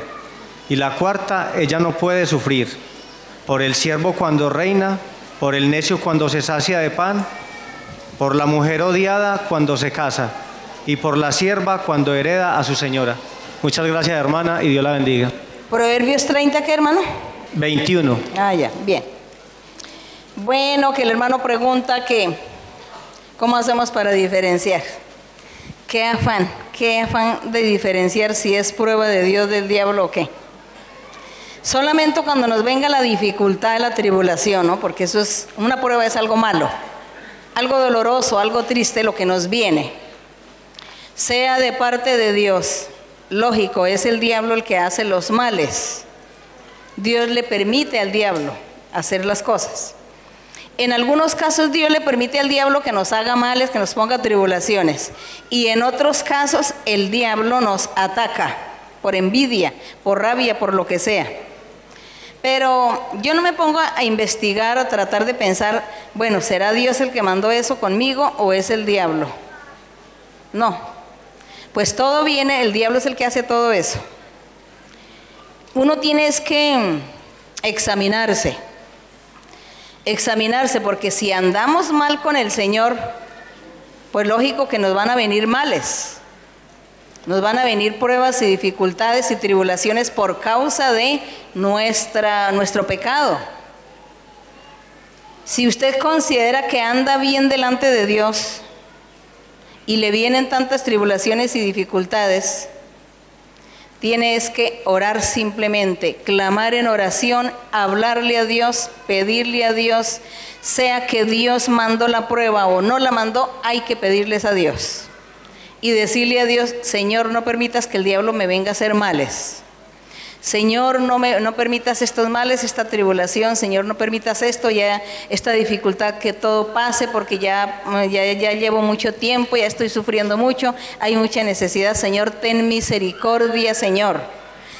y la cuarta ella no puede sufrir: por el siervo cuando reina, por el necio cuando se sacia de pan, por la mujer odiada cuando se casa, y por la sierva cuando hereda a su señora. Muchas gracias, hermana, y Dios la bendiga. Proverbios 30, ¿qué, hermano? 21. Ah, ya, bien. Bueno, que el hermano pregunta que ¿cómo hacemos para diferenciar? ¿Qué afán de diferenciar si es prueba de Dios, del diablo o qué? Solamente cuando nos venga la dificultad, la tribulación, ¿no? Porque eso es, una prueba es algo malo, algo doloroso, algo triste lo que nos viene. Sea de parte de Dios, lógico, es el diablo el que hace los males. Dios le permite al diablo hacer las cosas. En algunos casos Dios le permite al diablo que nos haga males, que nos ponga tribulaciones. Y en otros casos el diablo nos ataca por envidia, por rabia, por lo que sea. Pero yo no me pongo a investigar, a tratar de pensar, bueno, ¿será Dios el que mandó eso conmigo o es el diablo? No, pues todo viene, el diablo es el que hace todo eso. Uno tiene que examinarse, porque si andamos mal con el Señor, pues lógico que nos van a venir males. Nos van a venir pruebas y dificultades y tribulaciones por causa de nuestro pecado. Si usted considera que anda bien delante de Dios y le vienen tantas tribulaciones y dificultades, tienes que orar simplemente, clamar en oración, hablarle a Dios, pedirle a Dios, sea que Dios mandó la prueba o no la mandó, hay que pedirles a Dios. Y decirle a Dios, Señor, no permitas que el diablo me venga a hacer males. Señor, no permitas estos males, esta tribulación. Señor, no permitas esto, ya esta dificultad, que todo pase, porque ya llevo mucho tiempo, ya estoy sufriendo mucho, hay mucha necesidad. Señor, ten misericordia, Señor.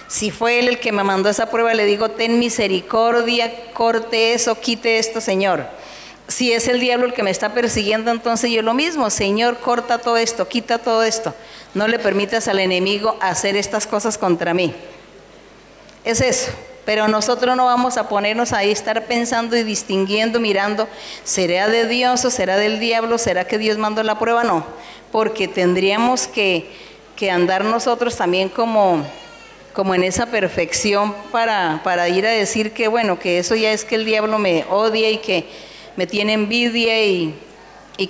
Si fue Él el que me mandó esa prueba, le digo, ten misericordia, corte eso, quite esto, Señor. Si es el diablo el que me está persiguiendo, entonces yo lo mismo, Señor, corta todo esto, quita todo esto. No le permitas al enemigo hacer estas cosas contra mí. Es eso. Pero nosotros no vamos a ponernos ahí, estar pensando y distinguiendo, mirando, ¿será de Dios o será del diablo? ¿Será que Dios mandó la prueba? No, porque tendríamos que andar nosotros también como en esa perfección para ir a decir que bueno, que eso ya es que el diablo me odia y que me tiene envidia y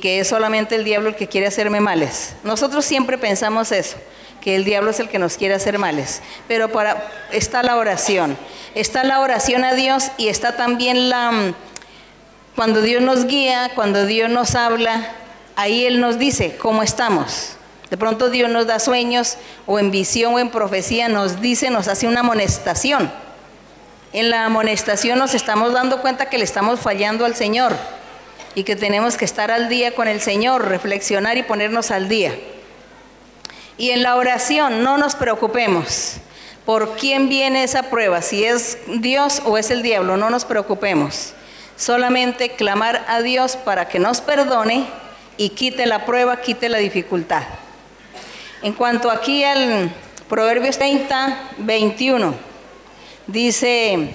que es solamente el diablo el que quiere hacerme males. Nosotros siempre pensamos eso, que el diablo es el que nos quiere hacer males, pero está la oración a Dios, y está también cuando Dios nos guía, cuando Dios nos habla, ahí Él nos dice cómo estamos. De pronto Dios nos da sueños, o en visión o en profecía nos dice, nos hace una amonestación. En la amonestación nos estamos dando cuenta que le estamos fallando al Señor y que tenemos que estar al día con el Señor, reflexionar y ponernos al día. Y en la oración no nos preocupemos por quién viene esa prueba, si es Dios o es el diablo, no nos preocupemos. Solamente clamar a Dios para que nos perdone y quite la prueba, quite la dificultad. En cuanto aquí al Proverbios 30, 21. Dice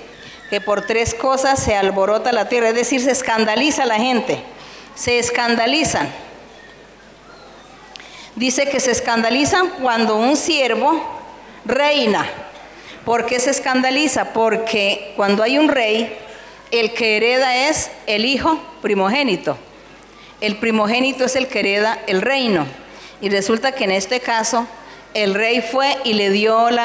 que por 3 cosas se alborota la tierra, es decir, se escandaliza la gente, se escandalizan. Dice que se escandalizan cuando un siervo reina. ¿Por qué se escandaliza? Porque cuando hay un rey, el que hereda es el hijo primogénito. El primogénito es el que hereda el reino. Y resulta que en este caso, el rey fue y le dio el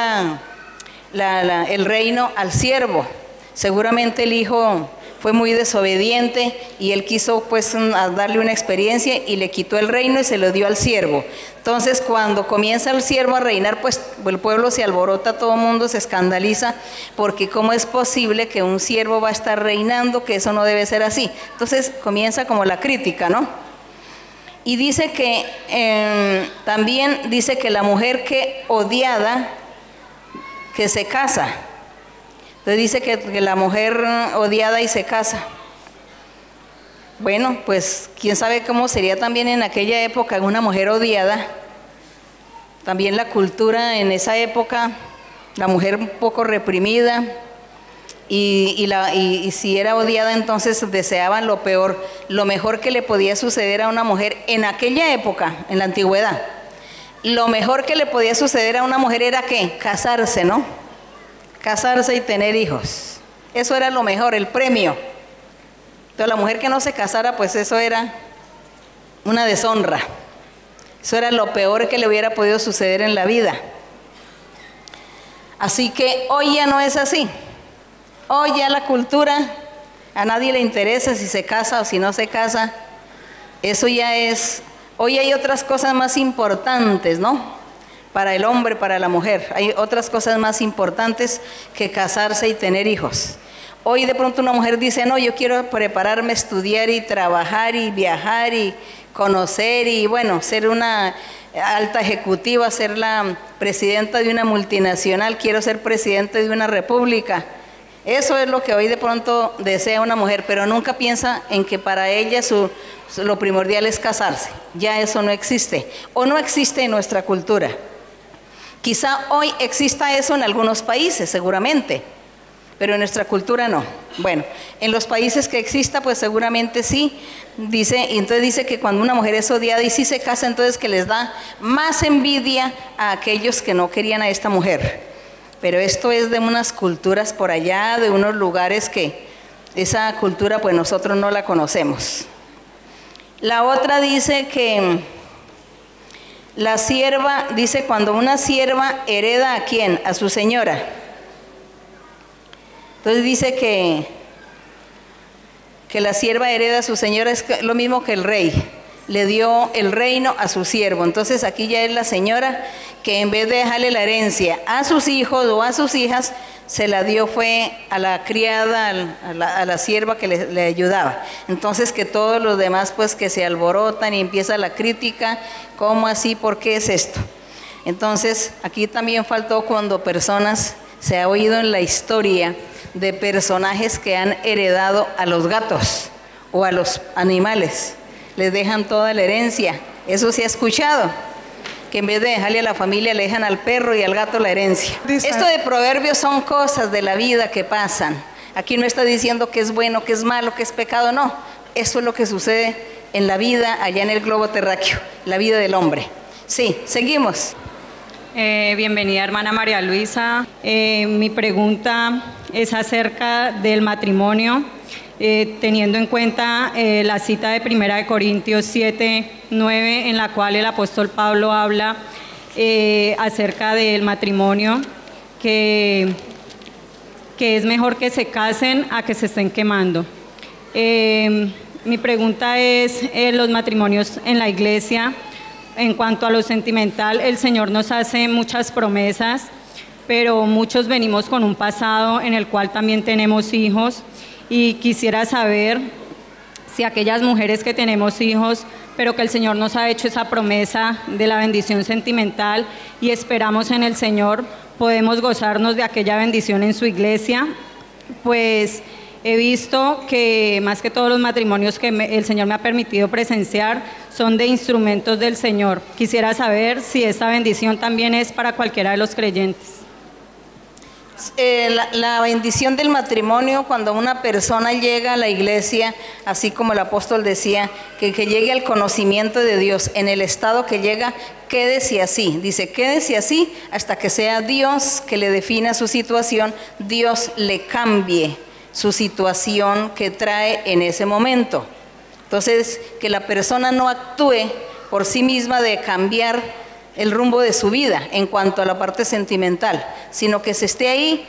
reino al siervo. Seguramente el hijo fue muy desobediente y él quiso pues darle una experiencia y le quitó el reino y se lo dio al siervo. Entonces cuando comienza el siervo a reinar, pues el pueblo se alborota, todo el mundo se escandaliza, porque cómo es posible que un siervo va a estar reinando, que eso no debe ser así. Entonces comienza como la crítica, ¿no? Y dice que también dice que la mujer que odiada, que se casa. Entonces dice que la mujer odiada y se casa. Bueno, pues quién sabe cómo sería también en aquella época una mujer odiada. También la cultura en esa época, la mujer un poco reprimida, y si era odiada, entonces deseaban lo peor. Lo mejor que le podía suceder a una mujer en aquella época, en la antigüedad, lo mejor que le podía suceder a una mujer era ¿qué? Casarse, ¿no? Casarse y tener hijos. Eso era lo mejor, el premio. Entonces la mujer que no se casara, pues eso era una deshonra. Eso era lo peor que le hubiera podido suceder en la vida. Así que hoy ya no es así. Hoy ya la cultura, a nadie le interesa si se casa o si no se casa. Eso ya es... Hoy hay otras cosas más importantes, ¿no? Para el hombre, para la mujer. Hay otras cosas más importantes que casarse y tener hijos. Hoy de pronto una mujer dice, no, yo quiero prepararme, estudiar y trabajar y viajar y conocer y bueno, ser una alta ejecutiva, ser la presidenta de una multinacional, quiero ser presidente de una república. Eso es lo que hoy de pronto desea una mujer, pero nunca piensa en que para ella lo primordial es casarse. Ya eso no existe, o no existe en nuestra cultura. Quizá hoy exista eso en algunos países, seguramente, pero en nuestra cultura no. Bueno, en los países que exista, pues seguramente sí. Entonces dice que cuando una mujer es odiada y sí se casa, entonces que les da más envidia a aquellos que no querían a esta mujer. Pero esto es de unas culturas por allá, de unos lugares que esa cultura pues nosotros no la conocemos. La otra dice que la sierva, dice cuando una sierva hereda ¿a quién? A su señora. Entonces dice que la sierva hereda a su señora, es lo mismo que el rey, le dio el reino a su siervo. Entonces aquí ya es la señora que en vez de dejarle la herencia a sus hijos o a sus hijas, se la dio fue a la criada, a la sierva que le ayudaba. Entonces que todos los demás pues que se alborotan y empieza la crítica, ¿cómo así? ¿Por qué es esto? Entonces aquí también faltó cuando personas, se ha oído en la historia de personajes que han heredado a los gatos o a los animales, les dejan toda la herencia. Eso se ha escuchado, que en vez de dejarle a la familia le dejan al perro y al gato la herencia. Esto de proverbios son cosas de la vida que pasan. Aquí no está diciendo que es bueno, que es malo, que es pecado, no. Eso es lo que sucede en la vida allá en el globo terráqueo, la vida del hombre. Sí, seguimos. Bienvenida, hermana María Luisa. Mi pregunta es acerca del matrimonio, teniendo en cuenta la cita de 1 Corintios 7, 9, en la cual el apóstol Pablo habla acerca del matrimonio, que es mejor que se casen a que se estén quemando. Mi pregunta es, los matrimonios en la iglesia, en cuanto a lo sentimental, el Señor nos hace muchas promesas, pero muchos venimos con un pasado en el cual también tenemos hijos, y quisiera saber si aquellas mujeres que tenemos hijos, pero que el Señor nos ha hecho esa promesa de la bendición sentimental y esperamos en el Señor, podemos gozarnos de aquella bendición en su iglesia. Pues he visto que más que todos los matrimonios que el Señor me ha permitido presenciar son de instrumentos del Señor. Quisiera saber si esta bendición también es para cualquiera de los creyentes. La bendición del matrimonio, cuando una persona llega a la iglesia, así como el apóstol decía, que llegue al conocimiento de Dios, en el estado que llega, quédese así. Dice, quédese así hasta que sea Dios que le defina su situación, Dios le cambie su situación que trae en ese momento. Entonces, que la persona no actúe por sí misma de cambiar el rumbo de su vida en cuanto a la parte sentimental, sino que se esté ahí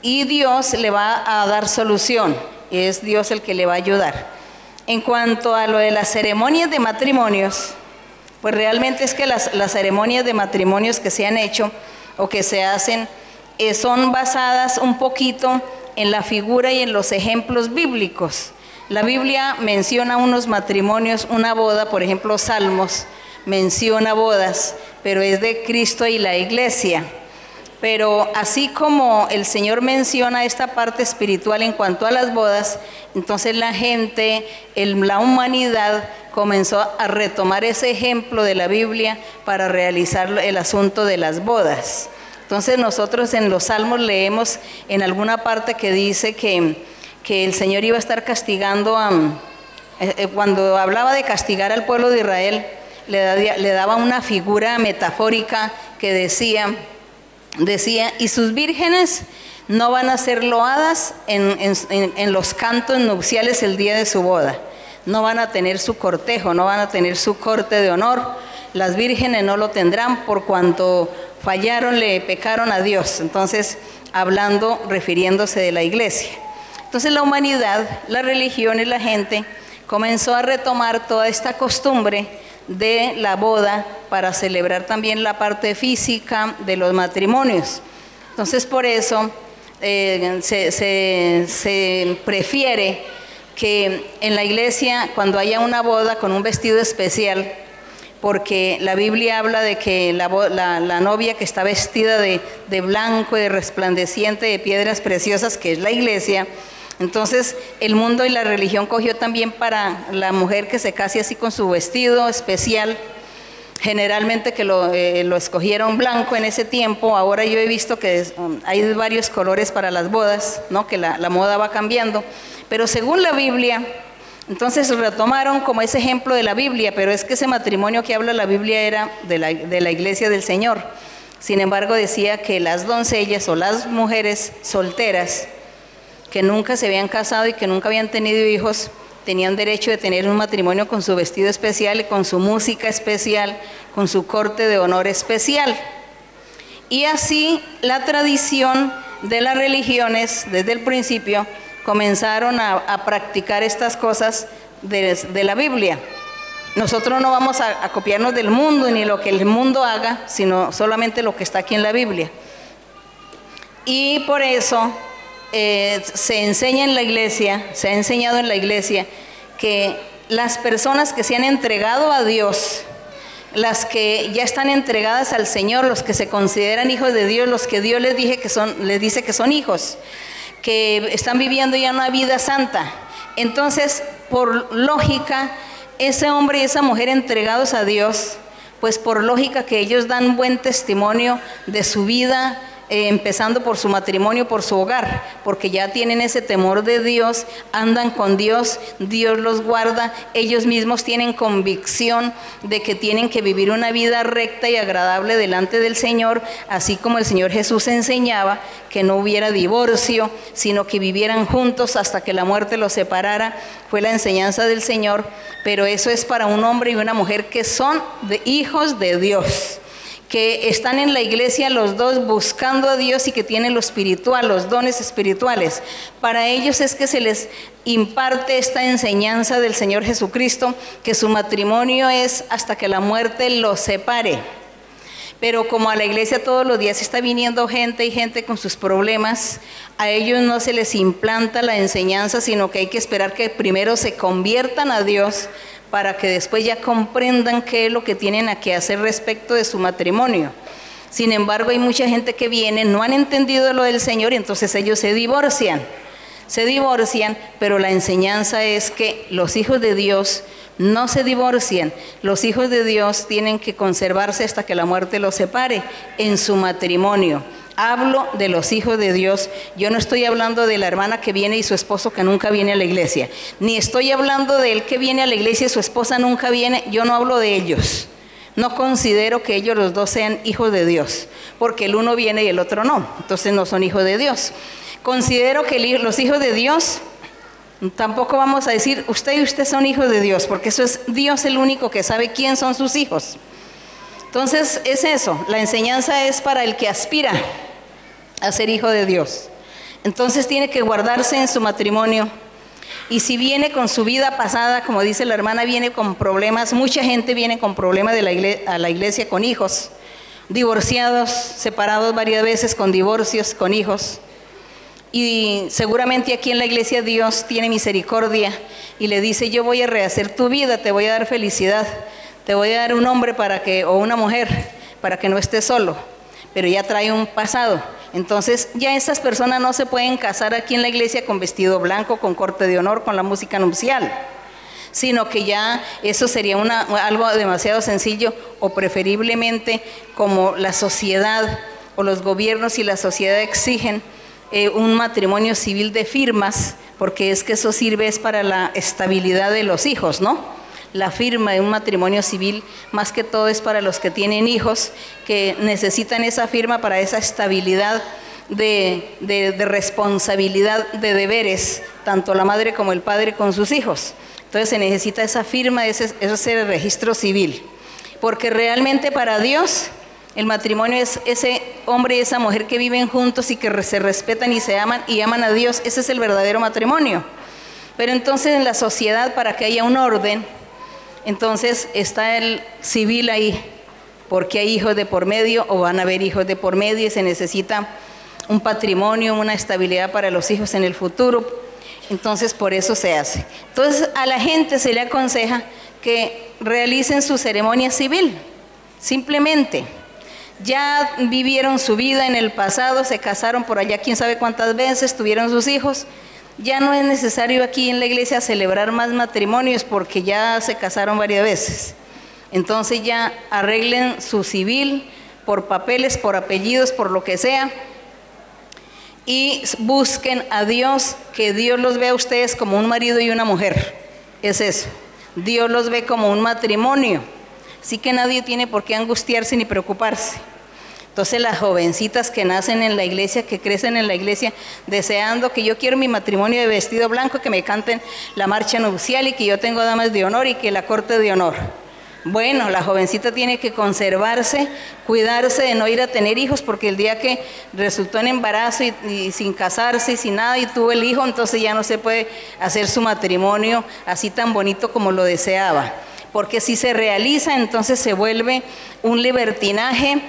y Dios le va a dar solución, es Dios el que le va a ayudar. En cuanto a lo de las ceremonias de matrimonios, pues realmente es que las ceremonias de matrimonios que se han hecho o que se hacen son basadas un poquito en la figura y en los ejemplos bíblicos. La Biblia menciona unos matrimonios, una boda, por ejemplo, Salmos menciona bodas, pero es de Cristo y la iglesia. Pero así como el Señor menciona esta parte espiritual en cuanto a las bodas, entonces la gente, la humanidad comenzó a retomar ese ejemplo de la Biblia para realizar el asunto de las bodas. Entonces nosotros en los Salmos leemos en alguna parte que dice que el Señor iba a estar castigando cuando hablaba de castigar al pueblo de Israel, le daba una figura metafórica que decía, y sus vírgenes no van a ser loadas en los cantos nupciales el día de su boda, no van a tener su cortejo, no van a tener su corte de honor, las vírgenes no lo tendrán por cuanto fallaron, le pecaron a Dios. Entonces, refiriéndose de la iglesia. Entonces la humanidad, la religión y la gente comenzó a retomar toda esta costumbre de la boda para celebrar también la parte física de los matrimonios. Entonces por eso se prefiere que en la iglesia, cuando haya una boda con un vestido especial, porque la Biblia habla de que la novia que está vestida de blanco, de resplandeciente, de piedras preciosas, que es la iglesia. Entonces el mundo y la religión cogió también para la mujer que se case así con su vestido especial, generalmente que lo escogieron blanco en ese tiempo. Ahora yo he visto que hay varios colores para las bodas, ¿no? Que la moda va cambiando, pero según la Biblia, entonces retomaron como ese ejemplo de la Biblia, pero es que ese matrimonio que habla la Biblia era de la iglesia del Señor. Sin embargo, decía que las doncellas o las mujeres solteras que nunca se habían casado y que nunca habían tenido hijos, tenían derecho de tener un matrimonio con su vestido especial y con su música especial, con su corte de honor especial. Y así la tradición de las religiones desde el principio comenzaron a practicar estas cosas de la Biblia. Nosotros no vamos a copiarnos del mundo ni lo que el mundo haga, sino solamente lo que está aquí en la Biblia. Y por eso se enseña en la iglesia, se ha enseñado en la iglesia que las personas que se han entregado a Dios, las que ya están entregadas al Señor, los que se consideran hijos de Dios, los que Dios les dice que son hijos, que están viviendo ya una vida santa, entonces por lógica ese hombre y esa mujer entregados a Dios, pues por lógica que ellos dan buen testimonio de su vida, empezando por su matrimonio, por su hogar, porque ya tienen ese temor de Dios, andan con Dios, Dios los guarda, ellos mismos tienen convicción de que tienen que vivir una vida recta y agradable delante del Señor, así como el Señor Jesús enseñaba que no hubiera divorcio, sino que vivieran juntos hasta que la muerte los separara. Fue la enseñanza del Señor, pero eso es para un hombre y una mujer que son hijos de Dios, que están en la iglesia los dos buscando a Dios y que tienen lo espiritual, los dones espirituales. Para ellos es que se les imparte esta enseñanza del Señor Jesucristo, que su matrimonio es hasta que la muerte los separe. Pero como a la iglesia todos los días está viniendo gente y gente con sus problemas, a ellos no se les implanta la enseñanza, sino que hay que esperar que primero se conviertan a Dios, para que después ya comprendan qué es lo que tienen que hacer respecto de su matrimonio. Sin embargo, hay mucha gente que viene, no han entendido lo del Señor y entonces ellos se divorcian, pero la enseñanza es que los hijos de Dios no se divorcian, los hijos de Dios tienen que conservarse hasta que la muerte los separe en su matrimonio. Hablo de los hijos de Dios. Yo no estoy hablando de la hermana que viene y su esposo que nunca viene a la iglesia, ni estoy hablando del que viene a la iglesia y su esposa nunca viene. Yo no hablo de ellos. No considero que ellos los dos sean hijos de Dios, porque el uno viene y el otro no, entonces no son hijos de Dios. Considero que los hijos de Dios, tampoco vamos a decir usted y usted son hijos de Dios, porque eso es Dios el único que sabe quién son sus hijos. Entonces es eso, la enseñanza es para el que aspira a ser hijo de Dios. Entonces tiene que guardarse en su matrimonio. Y si viene con su vida pasada, como dice la hermana, viene con problemas, mucha gente viene con problemas a la iglesia con hijos, divorciados, separados varias veces, con divorcios, con hijos. Y seguramente aquí en la iglesia Dios tiene misericordia y le dice: yo voy a rehacer tu vida, te voy a dar felicidad, te voy a dar un hombre o una mujer para que no estés solo, pero ya trae un pasado. Entonces ya esas personas no se pueden casar aquí en la iglesia con vestido blanco, con corte de honor, con la música nupcial, sino que ya eso sería algo demasiado sencillo, o preferiblemente como la sociedad o los gobiernos y la sociedad exigen, un matrimonio civil de firmas, porque es que eso sirve es para la estabilidad de los hijos, ¿no? La firma de un matrimonio civil más que todo es para los que tienen hijos, que necesitan esa firma para esa estabilidad de responsabilidad, de deberes, tanto la madre como el padre con sus hijos. Entonces se necesita esa firma, ese registro civil, porque realmente para Dios el matrimonio es ese hombre y esa mujer que viven juntos y que se respetan y se aman y aman a Dios. Ese es el verdadero matrimonio. Pero entonces en la sociedad, para que haya un orden, entonces está el civil ahí, porque hay hijos de por medio o van a haber hijos de por medio y se necesita un patrimonio, una estabilidad para los hijos en el futuro. Entonces por eso se hace. Entonces a la gente se le aconseja que realicen su ceremonia civil, simplemente. Ya vivieron su vida en el pasado, se casaron por allá quién sabe cuántas veces, tuvieron sus hijos. Ya no es necesario aquí en la iglesia celebrar más matrimonios porque ya se casaron varias veces. Entonces ya arreglen su civil por papeles, por apellidos, por lo que sea, y busquen a Dios, que Dios los vea a ustedes como un marido y una mujer. Es eso. Dios los ve como un matrimonio. Así que nadie tiene por qué angustiarse ni preocuparse. Entonces las jovencitas que nacen en la iglesia, que crecen en la iglesia, deseando que yo quiero mi matrimonio de vestido blanco, que me canten la marcha nupcial y que yo tengo damas de honor y que la corte de honor. Bueno, la jovencita tiene que conservarse, cuidarse de no ir a tener hijos, porque el día que resultó en embarazo y sin casarse y sin nada y tuvo el hijo, entonces ya no se puede hacer su matrimonio así tan bonito como lo deseaba. Porque si se realiza, entonces se vuelve un libertinaje,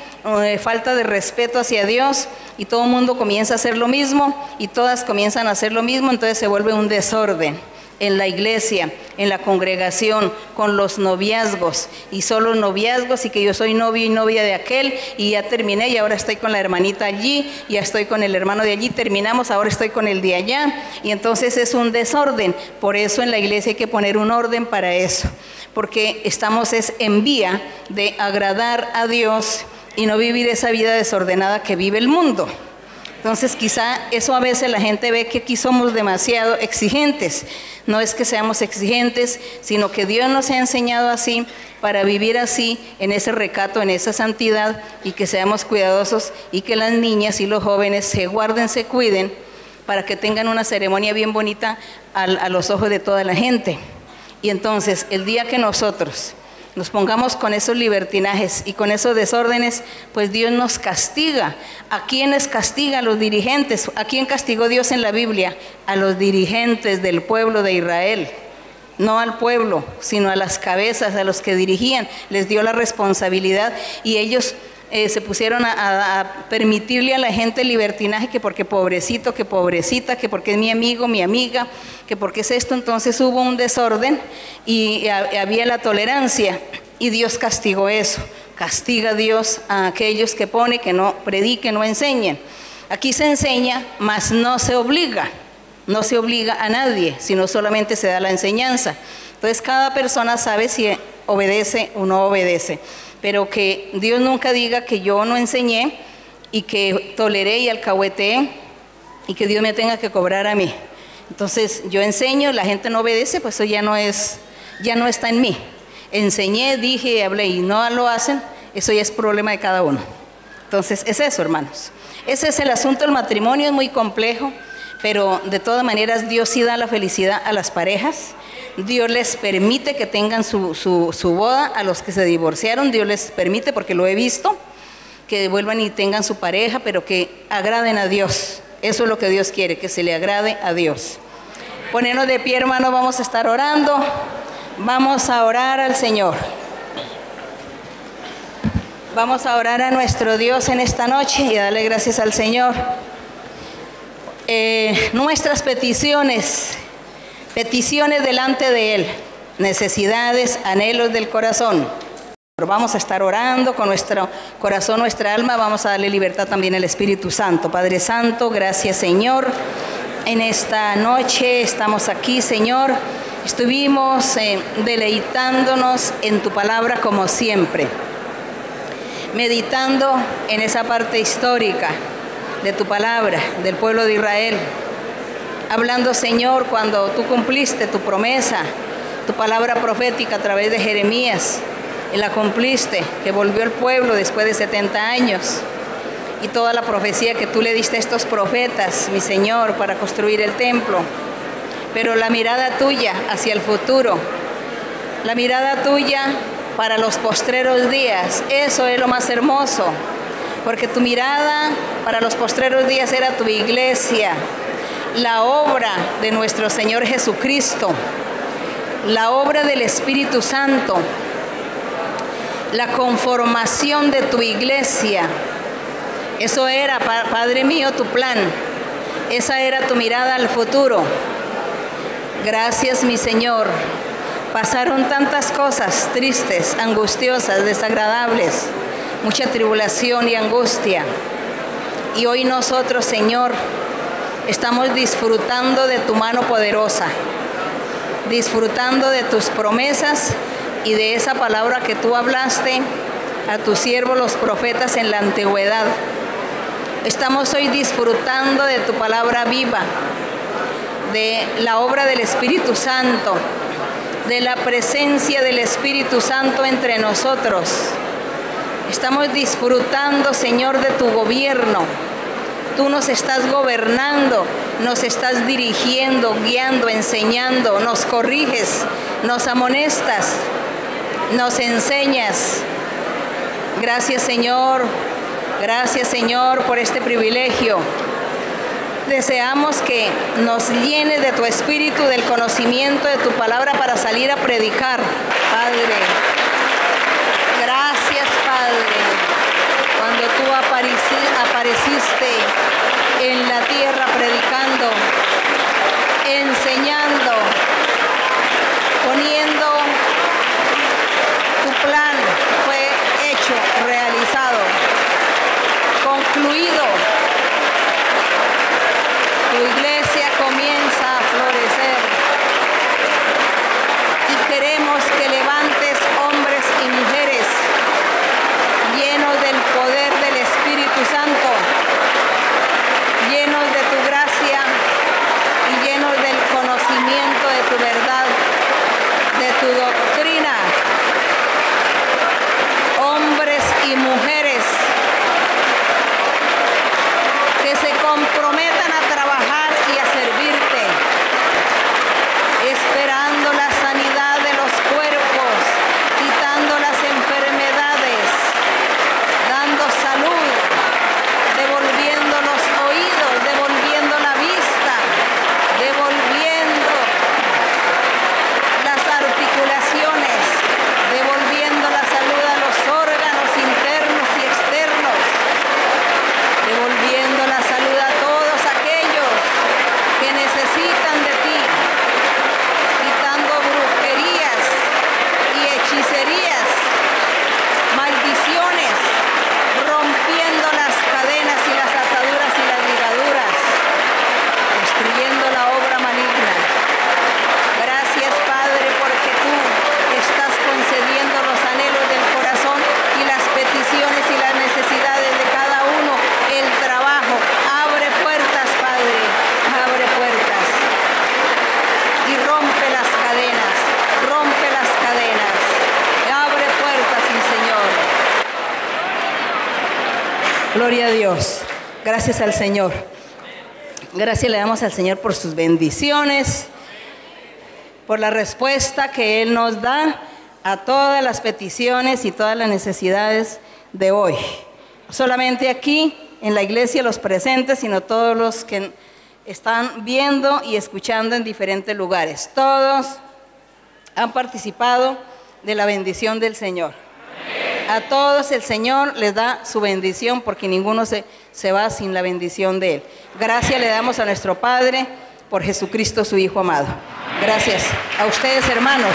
falta de respeto hacia Dios, y todo el mundo comienza a hacer lo mismo y todas comienzan a hacer lo mismo, entonces se vuelve un desorden en la iglesia, en la congregación, con los noviazgos, y solo noviazgos, y que yo soy novio y novia de aquel, y ya terminé, y ahora estoy con la hermanita allí, ya estoy con el hermano de allí, terminamos, ahora estoy con el de allá, y entonces es un desorden. Por eso en la iglesia hay que poner un orden para eso, porque estamos en vía de agradar a Dios y no vivir esa vida desordenada que vive el mundo. Entonces quizá eso a veces la gente ve que aquí somos demasiado exigentes. No es que seamos exigentes, sino que Dios nos ha enseñado así para vivir así, en ese recato, en esa santidad, y que seamos cuidadosos y que las niñas y los jóvenes se guarden, se cuiden, para que tengan una ceremonia bien bonita a los ojos de toda la gente. Y entonces el día que nosotros nos pongamos con esos libertinajes y con esos desórdenes, pues Dios nos castiga. ¿A quiénes castiga? A los dirigentes. ¿A quién castigó Dios en la Biblia? A los dirigentes del pueblo de Israel. No al pueblo, sino a las cabezas, a los que dirigían. Les dio la responsabilidad y ellos se pusieron a permitirle a la gente libertinaje, que porque pobrecito, que pobrecita, que porque es mi amigo, mi amiga, que porque es esto. Entonces hubo un desorden y había la tolerancia, y Dios castigó eso. Castiga a Dios a aquellos que pone que no prediquen, no enseñen. Aquí se enseña, mas no se obliga. No se obliga a nadie, sino solamente se da la enseñanza. Entonces cada persona sabe si obedece o no obedece. Pero que Dios nunca diga que yo no enseñé y que toleré y alcahueteé y que Dios me tenga que cobrar a mí. Entonces yo enseño, la gente no obedece, pues eso ya no está en mí. Enseñé, dije, hablé y no lo hacen, eso ya es problema de cada uno. Entonces es eso, hermanos. Ese es el asunto del matrimonio, es muy complejo, pero de todas maneras Dios sí da la felicidad a las parejas. Dios les permite que tengan su boda. A los que se divorciaron, Dios les permite, porque lo he visto, que vuelvan y tengan su pareja, pero que agraden a Dios. Eso es lo que Dios quiere, que se le agrade a Dios. Ponernos de pie, hermanos, vamos a estar orando. Vamos a orar al Señor. Vamos a orar a nuestro Dios en esta noche y darle gracias al Señor. Nuestras peticiones delante de Él, necesidades, anhelos del corazón. Vamos a estar orando con nuestro corazón, nuestra alma. Vamos a darle libertad también al Espíritu Santo. Padre Santo, gracias, Señor. En esta noche estamos aquí, Señor. Estuvimos deleitándonos en tu palabra como siempre, meditando en esa parte histórica de tu palabra, del pueblo de Israel. Hablando, Señor, cuando tú cumpliste tu promesa, tu palabra profética a través de Jeremías, y la cumpliste, que volvió el pueblo después de 70 años, y toda la profecía que tú le diste a estos profetas, mi Señor, para construir el templo. Pero la mirada tuya hacia el futuro, la mirada tuya para los postreros días, eso es lo más hermoso, porque tu mirada para los postreros días era tu iglesia, la obra de nuestro Señor Jesucristo, la obra del Espíritu Santo, la conformación de tu iglesia, Eso era, Padre mío, tu plan. Esa era tu mirada al futuro. Gracias, mi Señor. Pasaron tantas cosas tristes, angustiosas, desagradables, mucha tribulación y angustia. Y hoy nosotros, Señor, estamos disfrutando de tu mano poderosa, disfrutando de tus promesas y de esa palabra que tú hablaste a tus siervos los profetas en la antigüedad. Estamos hoy disfrutando de tu palabra viva, de la obra del Espíritu Santo, de la presencia del Espíritu Santo entre nosotros. Estamos disfrutando, Señor, de tu gobierno. Tú nos estás gobernando, nos estás dirigiendo, guiando, enseñando, nos corriges, nos amonestas, nos enseñas. Gracias, Señor. Gracias, Señor, por este privilegio. Deseamos que nos llene de tu espíritu, del conocimiento de tu palabra para salir a predicar, Padre. Gracias, Padre. Cuando tú apareciste en la tierra predicando, enseñando, poniendo tu plan, fue hecho, realizado, concluido. Tu iglesia comienza a florecer y queremos que levantes hombres y mujeres llenos del poder del Espíritu Santo, llenos de tu gracia y llenos del conocimiento de tu verdad, de tu doctrina. Hombres y mujeres que se comprometan a trabajar y a servirte, esperando la sanidad de los cuerpos, quitando las enfermedades, dando salud, devolviendo los oídos, devolviendo la vista, devolviendo las articulaciones, devolviendo la salud a los órganos internos y externos, devolviendo la salud a todos aquellos que necesitan de ti, quitando brujerías y hechicerías, maldiciones, rompiendo las cadenas y las ataduras y las ligaduras, destruyendo la obra maligna. Gracias, Padre, porque tú estás concediendo los anhelos del corazón y las peticiones y las necesidades de cada uno. El trabajo, abre puertas, Padre, abre puertas y rompe las cadenas, abre puertas, mi Señor. Gloria a Dios. Gracias al Señor. Gracias le damos al Señor por sus bendiciones, por la respuesta que Él nos da a todas las peticiones y todas las necesidades de hoy. No solamente aquí en la iglesia los presentes, sino todos los que están viendo y escuchando en diferentes lugares. Todos han participado de la bendición del Señor. A todos el Señor les da su bendición porque ninguno se va sin la bendición de Él. Gracias le damos a nuestro Padre por Jesucristo, su Hijo amado. Gracias a ustedes, hermanos.